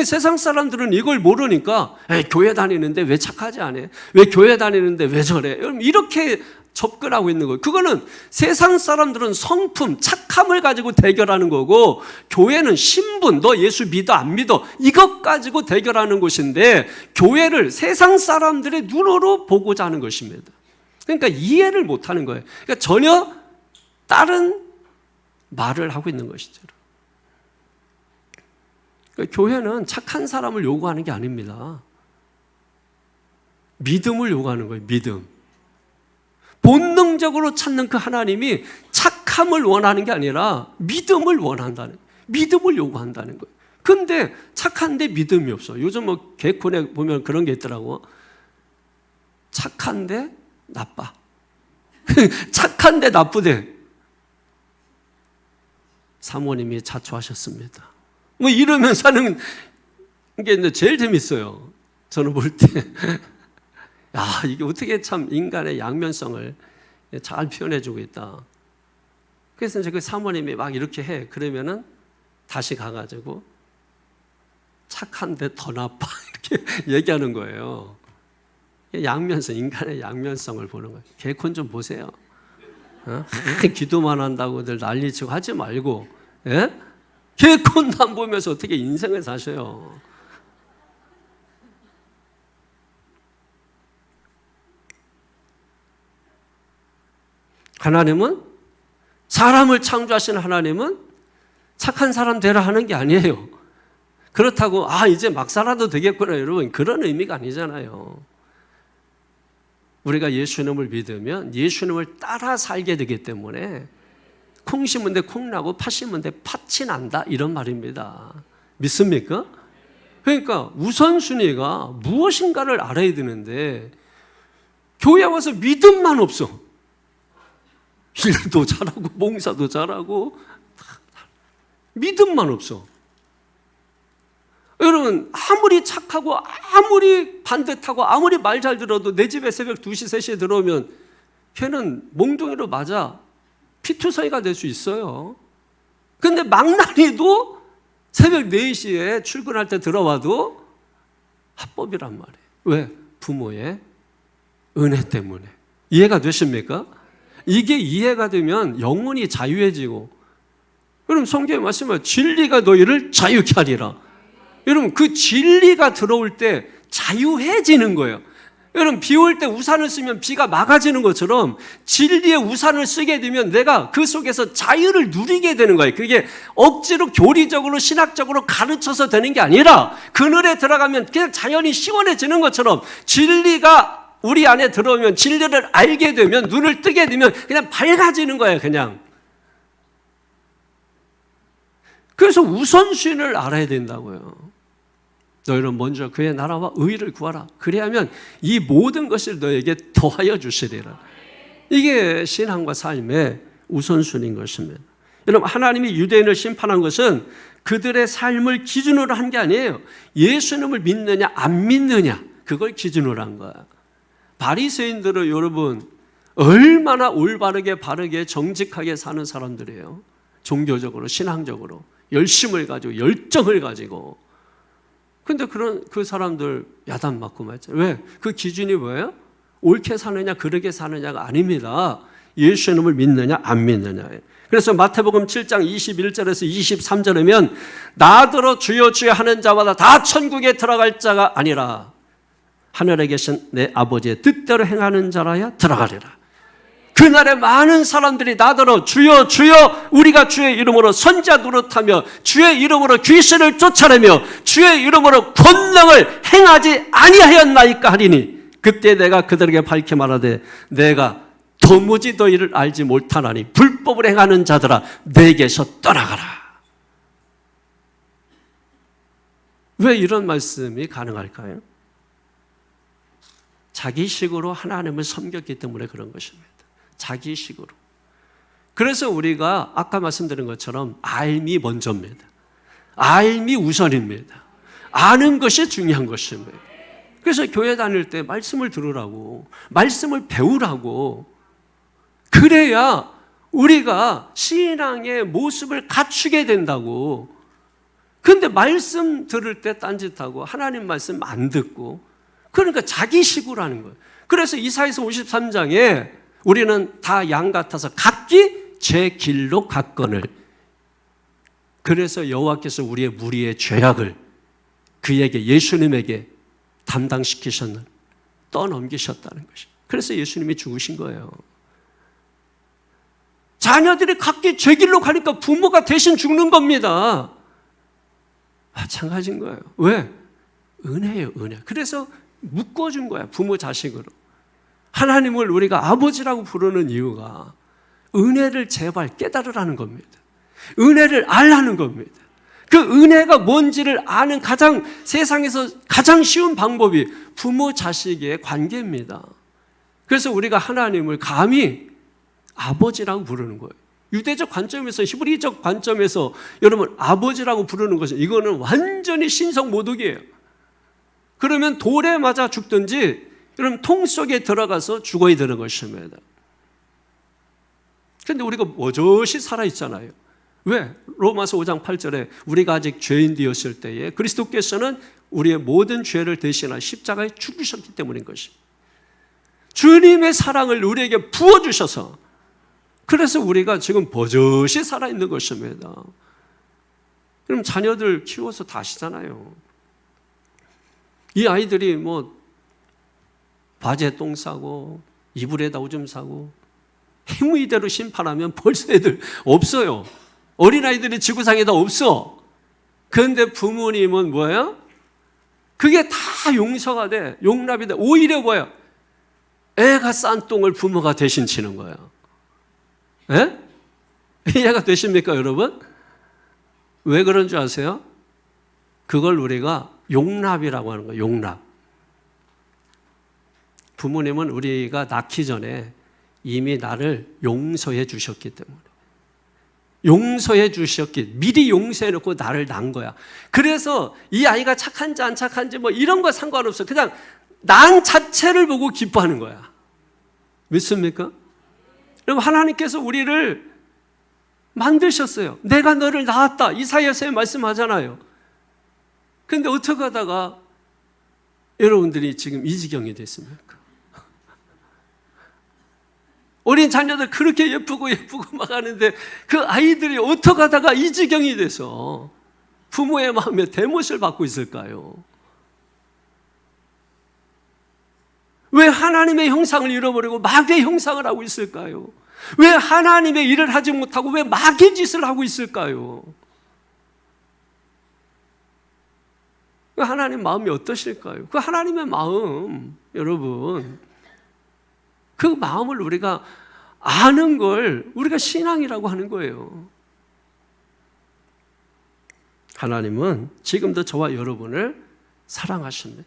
세상 사람들은 이걸 모르니까 교회 다니는데 왜 착하지 않아? 왜 교회 다니는데 왜 저래? 이렇게 접근하고 있는 거예요. 그거는 세상 사람들은 성품, 착함을 가지고 대결하는 거고 교회는 신분, 너 예수 믿어 안 믿어 이것 가지고 대결하는 곳인데 교회를 세상 사람들의 눈으로 보고자 하는 것입니다. 그러니까 이해를 못하는 거예요. 그러니까 전혀 다른 말을 하고 있는 것이죠. 그러니까 교회는 착한 사람을 요구하는 게 아닙니다. 믿음을 요구하는 거예요. 믿음. 본능적으로 찾는 그 하나님이 착함을 원하는 게 아니라 믿음을 원한다는, 믿음을 요구한다는 거예요. 근데 착한데 믿음이 없어. 요즘 뭐 개콘에 보면 그런 게 있더라고. 착한데 나빠. 착한데 나쁘대. 사모님이 자초하셨습니다. 뭐 이러면서 하는 게 제일 재밌어요. 저는 볼 때. 야, 이게 어떻게 참 인간의 양면성을 잘 표현해주고 있다. 그래서 이제 그 사모님이 막 이렇게 해. 그러면은 다시 가가지고 착한데 더 나빠. 이렇게 얘기하는 거예요. 양면성, 인간의 양면성을 보는 거예요. 개콘 좀 보세요. 기도만 한다고들 난리치고 하지 말고, 예? 개콘만 보면서 어떻게 인생을 사셔요. 하나님은 사람을 창조하신 하나님은 착한 사람 되라 하는 게 아니에요. 그렇다고 이제 막 살아도 되겠구나 여러분 그런 의미가 아니잖아요. 우리가 예수님을 믿으면 예수님을 따라 살게 되기 때문에 콩 심은 데 콩 나고 팥 심은 데 팥이 난다 이런 말입니다. 믿습니까? 그러니까 우선순위가 무엇인가를 알아야 되는데 교회 와서 믿음만 없어. 일도 잘하고 봉사도 잘하고 믿음만 없어. 여러분, 아무리 착하고 아무리 반듯하고 아무리 말 잘 들어도 내 집에 새벽 2시, 3시에 들어오면 걔는 몽둥이로 맞아 피투성이가 될 수 있어요. 근데 망나니도 새벽 4시에 출근할 때 들어와도 합법이란 말이에요. 왜? 부모의 은혜 때문에. 이해가 되십니까? 이게 이해가 되면 영혼이 자유해지고, 여러분 성경에 말씀하면 진리가 너희를 자유케 하리라. 여러분 그 진리가 들어올 때 자유해지는 거예요. 여러분 비 올 때 우산을 쓰면 비가 막아지는 것처럼 진리의 우산을 쓰게 되면 내가 그 속에서 자유를 누리게 되는 거예요. 그게 억지로 교리적으로 신학적으로 가르쳐서 되는 게 아니라 그늘에 들어가면 그냥 자연히 시원해지는 것처럼 진리가 우리 안에 들어오면, 진리를 알게 되면, 눈을 뜨게 되면 그냥 밝아지는 거예요. 그냥. 그래서 우선순위를 알아야 된다고요. 너희는 먼저 그의 나라와 의를 구하라. 그래야면 이 모든 것을 너에게 더하여 주시리라. 이게 신앙과 삶의 우선순위인 것입니다. 여러분, 하나님이 유대인을 심판한 것은 그들의 삶을 기준으로 한 게 아니에요. 예수님을 믿느냐 안 믿느냐, 그걸 기준으로 한 거야. 바리새인들은 여러분 얼마나 올바르게 바르게 정직하게 사는 사람들이에요. 종교적으로 신앙적으로 열심을 가지고 열정을 가지고. 근데 그 사람들 야단 맞고 말이죠. 왜? 그 기준이 뭐예요? 옳게 사느냐 그르게 사느냐가 아닙니다. 예수님을 믿느냐 안 믿느냐예요. 그래서 마태복음 7장 21절에서 23절이면 나더러 주여 주여 하는 자마다 다 천국에 들어갈 자가 아니라 하늘에 계신 내 아버지의 뜻대로 행하는 자라야 들어가리라. 그날에 많은 사람들이 나더러 주여 주여 우리가 주의 이름으로 선지자 노릇하며 주의 이름으로 귀신을 쫓아내며 주의 이름으로 권능을 행하지 아니하였나이까 하리니 그때 내가 그들에게 밝히 말하되 내가 도무지 너희를 알지 못하나니 불법을 행하는 자들아 내게서 떠나가라. 왜 이런 말씀이 가능할까요? 자기식으로 하나님을 섬겼기 때문에 그런 것입니다. 자기식으로. 그래서 우리가 아까 말씀드린 것처럼 알미 먼저입니다. 알미 우선입니다. 아는 것이 중요한 것입니다. 그래서 교회 다닐 때 말씀을 들으라고, 말씀을 배우라고, 그래야 우리가 신앙의 모습을 갖추게 된다고. 그런데 말씀 들을 때 딴짓하고 하나님 말씀 안 듣고, 그러니까 자기식으로 하는 거예요. 그래서 이사야서 53장에 우리는 다 양 같아서 각기 제 길로 갔거늘. 그래서 여호와께서 우리의 무리의 죄악을 그에게, 예수님에게 담당시키셨는, 떠넘기셨다는 것이. 그래서 예수님이 죽으신 거예요. 자녀들이 각기 제 길로 가니까 부모가 대신 죽는 겁니다. 마찬가지인 거예요. 왜? 은혜예요, 은혜. 그래서 묶어준 거야, 부모 자식으로. 하나님을 우리가 아버지라고 부르는 이유가 은혜를 제발 깨달으라는 겁니다. 은혜를 알라는 겁니다. 그 은혜가 뭔지를 아는 세상에서 가장 쉬운 방법이 부모 자식의 관계입니다. 그래서 우리가 하나님을 감히 아버지라고 부르는 거예요. 유대적 관점에서, 히브리적 관점에서 여러분 아버지라고 부르는 것은 이거는 완전히 신성모독이에요. 그러면 돌에 맞아 죽든지 여러분 통 속에 들어가서 죽어야 되는 것입니다. 그런데 우리가 어저씨 살아있잖아요. 왜? 로마서 5장 8절에 우리가 아직 죄인 되었을 때에 그리스도께서는 우리의 모든 죄를 대신하여 십자가에 죽으셨기 때문인 것입니다. 주님의 사랑을 우리에게 부어주셔서, 그래서 우리가 지금 버젓이 살아있는 것입니다. 그럼 자녀들 키워서 다 아시잖아요. 이 아이들이 바지에 똥 싸고 이불에다 오줌 싸고 행위대로 심판하면 벌써 애들 없어요. 어린아이들이 지구상에다 없어. 그런데 부모님은 뭐예요? 그게 다 용서가 돼, 용납이 돼. 오히려 뭐예요? 애가 싼 똥을 부모가 대신 치는 거예요. 예? 이해가 되십니까, 여러분? 왜 그런 줄 아세요? 그걸 우리가 용납이라고 하는 거예요, 용납. 부모님은 우리가 낳기 전에 이미 나를 용서해 주셨기 때문에. 용서해 주셨기, 미리 용서해 놓고 나를 낳은 거야. 그래서 이 아이가 착한지 안 착한지 뭐 이런 거 상관없어. 그냥 난 자체를 보고 기뻐하는 거야. 믿습니까? 여러분, 하나님께서 우리를 만드셨어요. 내가 너를 낳았다. 이사야서에 말씀하잖아요. 근데 어떻게 하다가 여러분들이 지금 이 지경이 됐습니까? 어린 자녀들 그렇게 예쁘고 막 하는데 그 아이들이 어떻게 하다가 이 지경이 돼서 부모의 마음에 대못을 받고 있을까요? 왜 하나님의 형상을 잃어버리고 마귀의 형상을 하고 있을까요? 왜 하나님의 일을 하지 못하고 왜 마귀의 짓을 하고 있을까요? 하나님 마음이 어떠실까요? 그 하나님의 마음, 여러분, 그 마음을 우리가 아는 걸 우리가 신앙이라고 하는 거예요. 하나님은 지금도 저와 여러분을 사랑하십니다.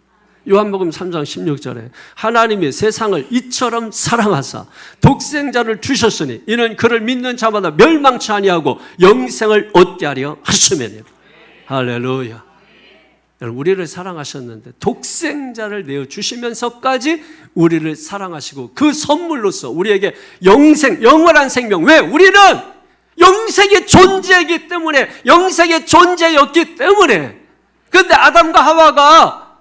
요한복음 3장 16절에 하나님이 세상을 이처럼 사랑하사 독생자를 주셨으니 이는 그를 믿는 자마다 멸망치 아니하고 영생을 얻게 하려 하심이니라. 할렐루야. 우리를 사랑하셨는데 독생자를 내어주시면서까지 우리를 사랑하시고 그 선물로서 우리에게 영생, 영원한 생명. 왜? 우리는 영생의 존재이기 때문에, 영생의 존재였기 때문에. 그런데 아담과 하와가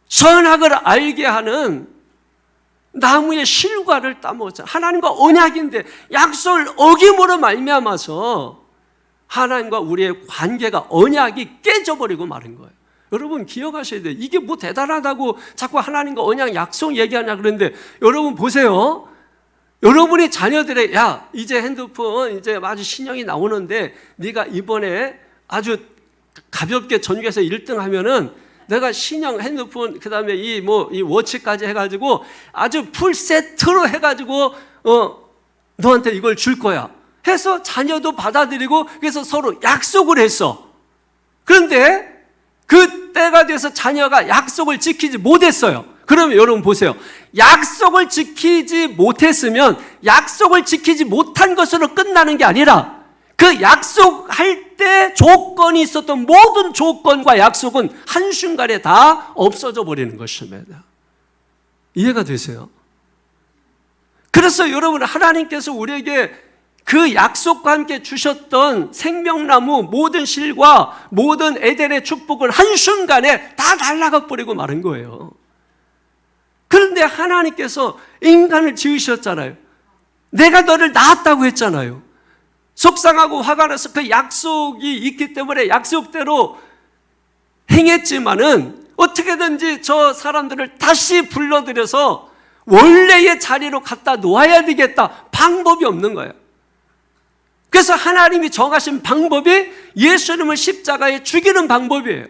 선악을 알게 하는 나무의 실과를 따먹었잖아요. 하나님과 언약인데 약속을 어김으로 말미암아서 하나님과 우리의 관계가, 언약이 깨져버리고 마른 거예요. 여러분 기억하셔야 돼요. 이게 뭐 대단하다고 자꾸 하나님과 언약, 약속 얘기하냐 그러는데, 여러분 보세요. 여러분이 자녀들의 야 이제 핸드폰 이제 아주 신형이 나오는데 네가 이번에 아주 가볍게 전국에서 1등 하면은 내가 신형 핸드폰 그다음에 이 워치까지 해가지고 아주 풀 세트로 해가지고 너한테 이걸 줄 거야 해서 자녀도 받아들이고, 그래서 서로 약속을 했어. 그런데 그 때가 돼서 자녀가 약속을 지키지 못했어요. 그러면 여러분 보세요. 약속을 지키지 못했으면 약속을 지키지 못한 것으로 끝나는 게 아니라 그 약속할 때 조건이 있었던 모든 조건과 약속은 한순간에 다 없어져 버리는 것입니다. 이해가 되세요? 그래서 여러분, 하나님께서 우리에게 그 약속과 함께 주셨던 생명나무 모든 실과 모든 에덴의 축복을 한순간에 다 날아가 버리고 마른 거예요. 그런데 하나님께서 인간을 지으셨잖아요. 내가 너를 낳았다고 했잖아요. 속상하고 화가 나서 그 약속이 있기 때문에 약속대로 행했지만은 어떻게든지 저 사람들을 다시 불러들여서 원래의 자리로 갖다 놓아야 되겠다. 방법이 없는 거예요. 그래서 하나님이 정하신 방법이 예수님을 십자가에 죽이는 방법이에요.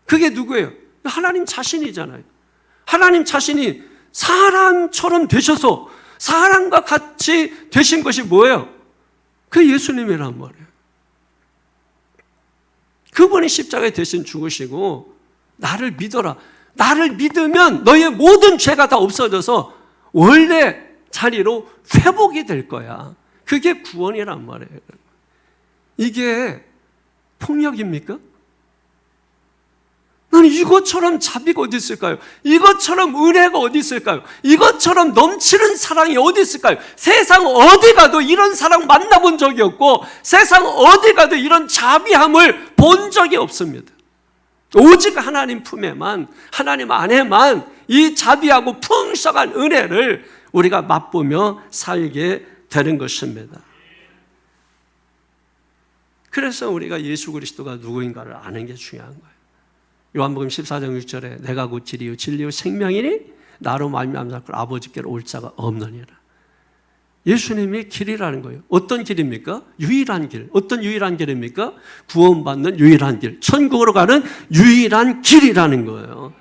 그게 누구예요? 하나님 자신이잖아요. 하나님 자신이 사람처럼 되셔서 사람과 같이 되신 것이 뭐예요? 그 예수님이란 말이에요. 그분이 십자가에 대신 죽으시고 나를 믿어라. 나를 믿으면 너의 모든 죄가 다 없어져서 원래 자리로 회복이 될 거야. 그게 구원이란 말이에요. 이게 폭력입니까? 나는 이것처럼 자비가 어디 있을까요? 이것처럼 은혜가 어디 있을까요? 이것처럼 넘치는 사랑이 어디 있을까요? 세상 어디 가도 이런 사랑 만나본 적이 없고 세상 어디 가도 이런 자비함을 본 적이 없습니다. 오직 하나님 품에만, 하나님 안에만 이 자비하고 풍성한 은혜를 우리가 맛보며 살게 되는 것입니다. 그래서 우리가 예수 그리스도가 누구인가를 아는 게 중요한 거예요. 요한복음 14장 6절에 내가 곧 길이요 진리요 생명이니 나로 말미암아 아버지께로 올 자가 없느니라. 예수님이 길이라는 거예요. 어떤 길입니까? 유일한 길. 어떤 유일한 길입니까? 구원받는 유일한 길. 천국으로 가는 유일한 길이라는 거예요.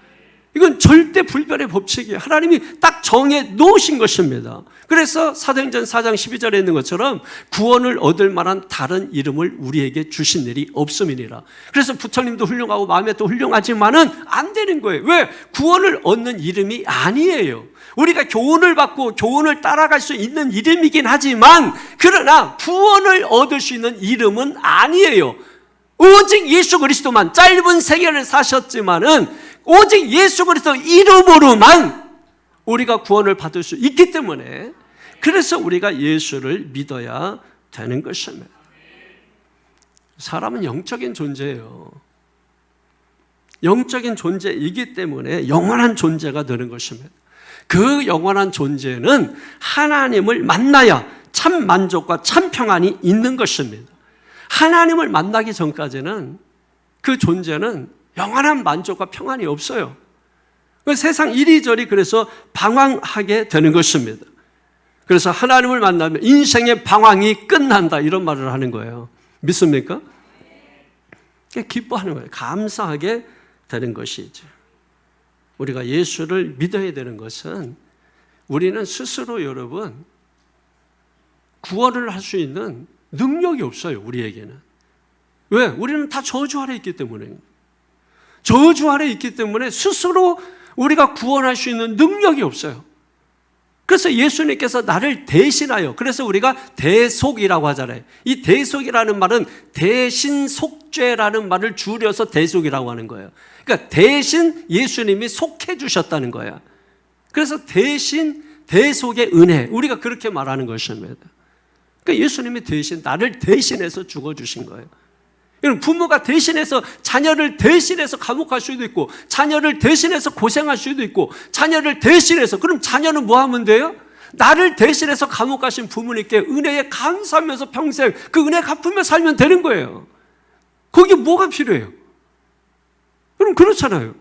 이건 절대 불변의 법칙이에요. 하나님이 딱 정해 놓으신 것입니다. 그래서 사도행전 4장 12절에 있는 것처럼 구원을 얻을 만한 다른 이름을 우리에게 주신 일이 없음이니라. 그래서 부처님도 훌륭하고 마음에도 훌륭하지만은 안 되는 거예요. 왜? 구원을 얻는 이름이 아니에요. 우리가 교훈을 받고 교훈을 따라갈 수 있는 이름이긴 하지만 그러나 구원을 얻을 수 있는 이름은 아니에요. 오직 예수 그리스도만 짧은 생애를 사셨지만은 오직 예수 그리스도 이름으로만 우리가 구원을 받을 수 있기 때문에 그래서 우리가 예수를 믿어야 되는 것입니다. 사람은 영적인 존재예요. 영적인 존재이기 때문에 영원한 존재가 되는 것입니다. 그 영원한 존재는 하나님을 만나야 참 만족과 참 평안이 있는 것입니다. 하나님을 만나기 전까지는 그 존재는 영원한 만족과 평안이 없어요. 세상 이리저리 그래서 방황하게 되는 것입니다. 그래서 하나님을 만나면 인생의 방황이 끝난다 이런 말을 하는 거예요. 믿습니까? 기뻐하는 거예요. 감사하게 되는 것이죠. 우리가 예수를 믿어야 되는 것은 우리는 스스로 여러분 구원을 할 수 있는 능력이 없어요. 우리에게는. 왜? 우리는 다 저주 아래 있기 때문에. 저주 아래 있기 때문에 스스로 우리가 구원할 수 있는 능력이 없어요. 그래서 예수님께서 나를 대신하여, 그래서 우리가 대속이라고 하잖아요. 이 대속이라는 말은 대신속죄라는 말을 줄여서 대속이라고 하는 거예요. 그러니까 대신 예수님이 속해 주셨다는 거야. 그래서 대신 대속의 은혜, 우리가 그렇게 말하는 것입니다. 그러니까 예수님이 대신 나를 대신해서 죽어주신 거예요. 부모가 대신해서 자녀를 대신해서 감옥 갈 수도 있고 자녀를 대신해서 고생할 수도 있고 자녀를 대신해서, 그럼 자녀는 뭐 하면 돼요? 나를 대신해서 감옥 가신 부모님께 은혜에 감사하면서 평생 그 은혜 갚으며 살면 되는 거예요. 거기에 뭐가 필요해요? 그럼 그렇잖아요.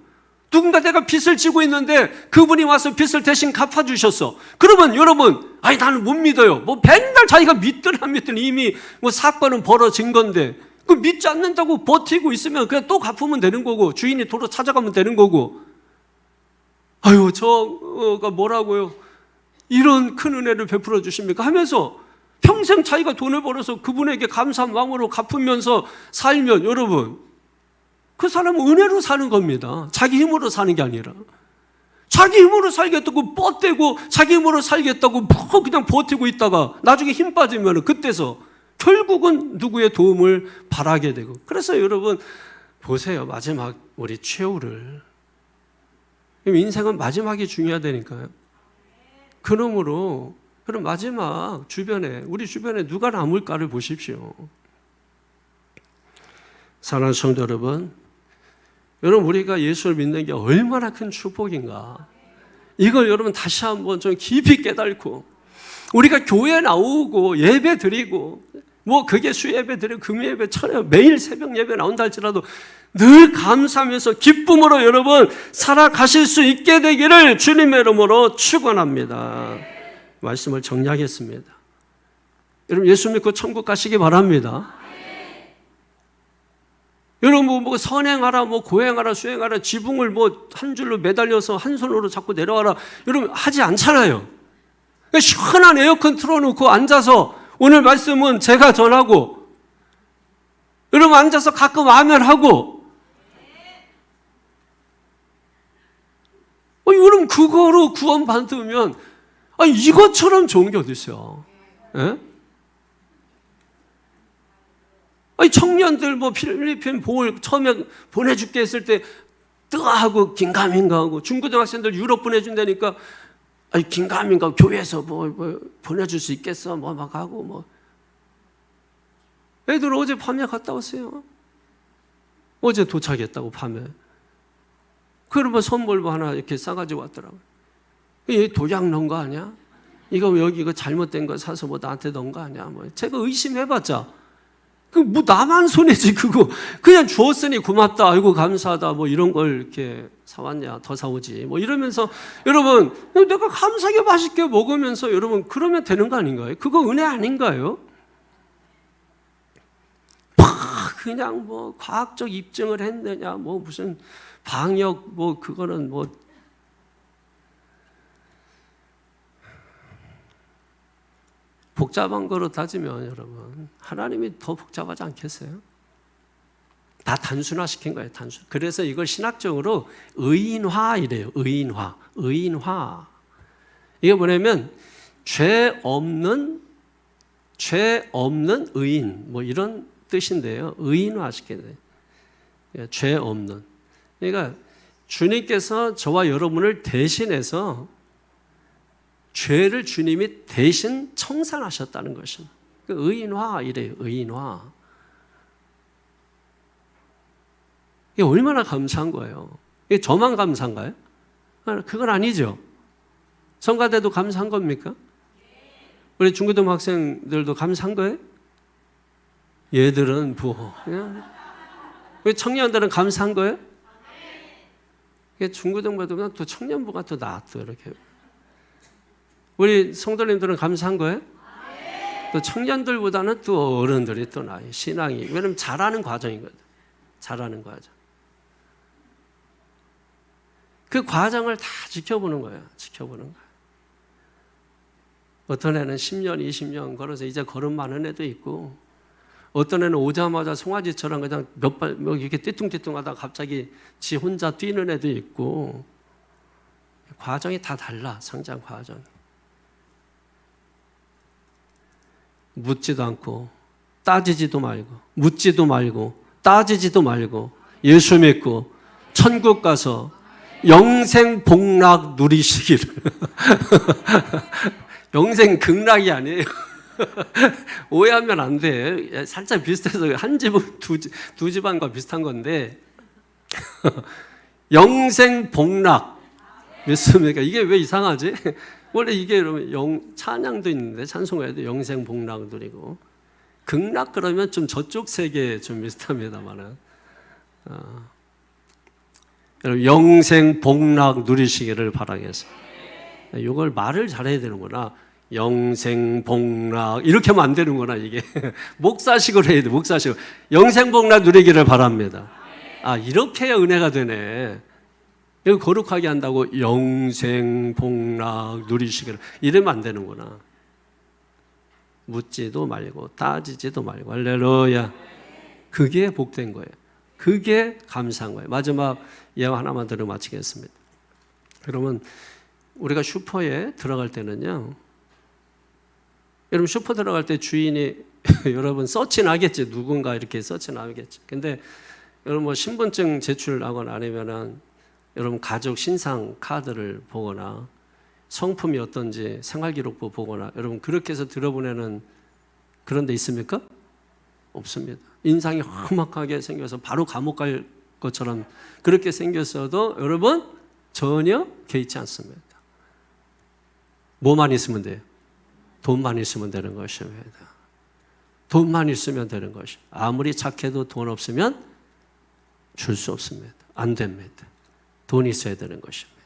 누군가 내가 빚을 지고 있는데 그분이 와서 빚을 대신 갚아주셨어. 그러면 여러분, 아니 나는 못 믿어요. 뭐 맨날 자기가 믿든 안 믿든 이미 뭐 사건은 벌어진 건데 그 믿지 않는다고 버티고 있으면 그냥 또 갚으면 되는 거고 주인이 도로 찾아가면 되는 거고, 아유 저가 뭐라고요? 이런 큰 은혜를 베풀어 주십니까? 하면서 평생 자기가 돈을 벌어서 그분에게 감사한 마음으로 갚으면서 살면 여러분, 그 사람은 은혜로 사는 겁니다. 자기 힘으로 사는 게 아니라. 자기 힘으로 살겠다고 뻗대고 자기 힘으로 살겠다고 그냥 버티고 있다가 나중에 힘 빠지면 그때서 결국은 누구의 도움을 바라게 되고. 그래서 여러분 보세요. 마지막 우리 최후를. 인생은 마지막이 중요하다니까요. 그러므로 그럼 마지막 주변에, 우리 주변에 누가 남을까를 보십시오. 사랑하는 성도 여러분, 우리가 예수를 믿는 게 얼마나 큰 축복인가, 이걸 여러분 다시 한번 좀 깊이 깨닫고, 우리가 교회 나오고 예배 드리고 뭐 그게 수예배 드리고 금요예배 철야 매일 새벽 예배 나온다 할지라도 늘 감사하면서 기쁨으로 여러분 살아가실 수 있게 되기를 주님의 이름으로 축원합니다. 말씀을 정리하겠습니다. 여러분 예수 믿고 천국 가시기 바랍니다. 여러분 뭐 선행하라, 뭐 고행하라, 수행하라, 지붕을 뭐 한 줄로 매달려서 한 손으로 잡고 내려와라, 여러분 하지 않잖아요. 시원한 에어컨 틀어놓고 앉아서 오늘 말씀은 제가 전하고 여러분 앉아서 가끔 아멘하고, 여러분 그거로 구원 받으면 이것처럼 좋은 게 어디 있어요? 예? 청년들 뭐 필리핀 보홀 처음에 보내줄게 했을 때 뜨거워하고 긴가민가하고, 중고등학생들 유럽 보내준다니까 긴가민가 교회에서 뭐 보내줄 수 있겠어 뭐 막 하고, 뭐 애들 어제 밤에 갔다 왔어요. 어제 도착했다고 밤에. 그러면 선물 뭐 하나 이렇게 싸가지고 왔더라고요. 이 도장 넣은 거 아니야? 이거 여기 이거 잘못된 거 사서 뭐 나한테 넣은 거 아니야? 뭐 제가 의심해봤자 그 뭐 나만 손해지. 그거 그냥 주었으니 고맙다, 아이고 감사하다, 뭐 이런 걸 이렇게 사왔냐, 더 사오지 뭐 이러면서, 여러분 내가 감사하게 맛있게 먹으면서 여러분 그러면 되는 거 아닌가요? 그거 은혜 아닌가요? 그냥 뭐 과학적 입증을 했느냐, 뭐 무슨 방역 뭐 그거는 뭐 복잡한 거로 따지면 여러분 하나님이 더 복잡하지 않겠어요? 다 단순화시킨 거예요. 단순. 그래서 이걸 신학적으로 의인화 이래요. 의인화. 이게 뭐냐면 죄 없는 의인 뭐 이런 뜻인데요. 의인화시켜야 돼요. 죄 없는. 그러니까 주님께서 저와 여러분을 대신해서 죄를 주님이 대신 청산하셨다는 것입니다. 의인화 이래요. 의인화. 이게 얼마나 감사한 거예요. 이게 저만 감사한가요? 그건 아니죠. 성가대도 감사한 겁니까? 우리 중고등 학생들도 감사한 거예요? 얘들은 부호. 우리 청년들은 감사한 거예요? 중고등보다 또 청년부가 더 낫더 이렇게. 우리 성도님들은 감사한 거예요? 또 청년들보다는 또 어른들이 또 나아요. 신앙이. 왜냐면 잘하는 과정이거든. 잘하는 과정. 그 과정을 다 지켜보는 거예요. 지켜보는 거예요. 어떤 애는 10년, 20년 걸어서 이제 걸음 많은 애도 있고, 어떤 애는 오자마자 송아지처럼 그냥 몇 발 이렇게 띠뚱띠뚱하다가 갑자기 지 혼자 뛰는 애도 있고, 과정이 다 달라. 성장 과정. 묻지도 않고 따지지도 말고 묻지도 말고 따지지도 말고 예수 믿고 천국 가서 영생 복락 누리시기를. 영생 극락이 아니에요. 오해하면 안 돼. 살짝 비슷해서 한 집은 두 집안과 비슷한 건데 영생 복락 믿습니까? 이게 왜 이상하지? 원래 이게 찬양도 있는데 찬송가에도 영생 복락 누리고 극락 그러면 좀 저쪽 세계에 좀 비슷합니다만은 여러분 영생 복락 누리시기를 바라겠습니다. 이걸 말을 잘해야 되는구나. 영생 복락 이렇게 하면 안 되는구나. 이게 목사식으로 해야 돼. 목사식으로 영생 복락 누리기를 바랍니다. 아 이렇게 해야 은혜가 되네. 이거 거룩하게 한다고 영생 복락 누리시기를 이러면 안 되는구나. 묻지도 말고 따지지도 말고 할렐루야. 그게 복된 거예요. 그게 감사한 거예요. 마지막 예화 하나만 들어 마치겠습니다. 여러분 우리가 슈퍼에 들어갈 때는요, 여러분 슈퍼 들어갈 때 주인이 여러분 서치 나겠지. 누군가 이렇게 서치 나겠지. 근데 여러분 뭐 신분증 제출하거나 아니면은 여러분 가족 신상 카드를 보거나 성품이 어떤지 생활기록부 보거나 여러분 그렇게 해서 들어보내는 그런 데 있습니까? 없습니다. 인상이 험악하게 생겨서 바로 감옥 갈 것처럼 그렇게 생겼어도 여러분 전혀 개의치 않습니다. 뭐만 있으면 돼요? 돈만 있으면 되는 것입니다. 돈만 있으면 되는 것이. 아무리 착해도 돈 없으면 줄 수 없습니다. 안 됩니다. 돈이 있어야 되는 것입니다.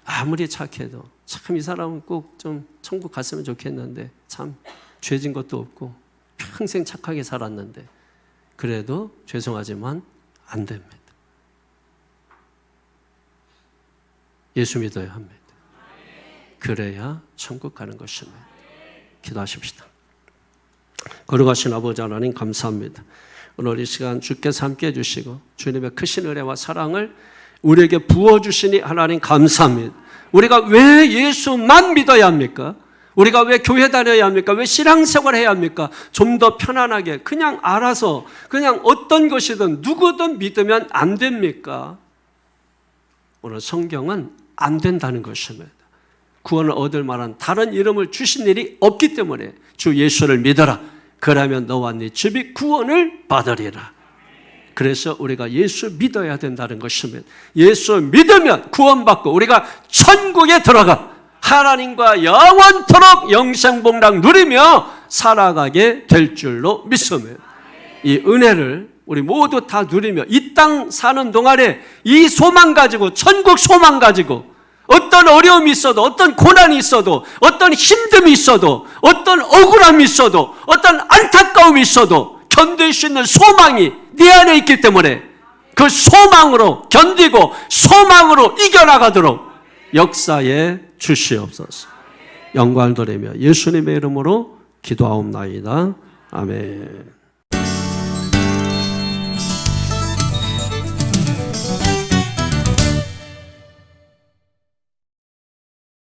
아무리 착해도 참 이 사람은 꼭 좀 천국 갔으면 좋겠는데 참 죄진 것도 없고 평생 착하게 살았는데 그래도 죄송하지만 안 됩니다. 예수 믿어야 합니다. 그래야 천국 가는 것입니다. 기도하십시다. 거룩하신 아버지 하나님 감사합니다. 오늘 이 시간 주께서 함께해 주시고 주님의 크신 은혜와 사랑을 우리에게 부어주시니 하나님 감사합니다. 우리가 왜 예수만 믿어야 합니까? 우리가 왜 교회 다녀야 합니까? 왜 신앙생활 해야 합니까? 좀 더 편안하게 그냥 알아서 그냥 어떤 것이든 누구든 믿으면 안 됩니까? 오늘 성경은 안 된다는 것입니다. 구원을 얻을 만한 다른 이름을 주신 일이 없기 때문에 주 예수를 믿어라. 그러면 너와 네 집이 구원을 받으리라. 그래서 우리가 예수 믿어야 된다는 것입니다. 예수 믿으면 구원받고 우리가 천국에 들어가 하나님과 영원토록 영생복락 누리며 살아가게 될 줄로 믿습니다. 이 은혜를 우리 모두 다 누리며 이 땅 사는 동안에 이 소망 가지고 천국 소망 가지고 어떤 어려움이 있어도 어떤 고난이 있어도 어떤 힘듦이 있어도 어떤 억울함이 있어도 어떤 안타까움이 있어도 견딜 수 있는 소망이 네 안에 있기 때문에 그 소망으로 견디고 소망으로 이겨나가도록 역사에 주시옵소서. 영광을 돌리며 예수님의 이름으로 기도하옵나이다. 아멘.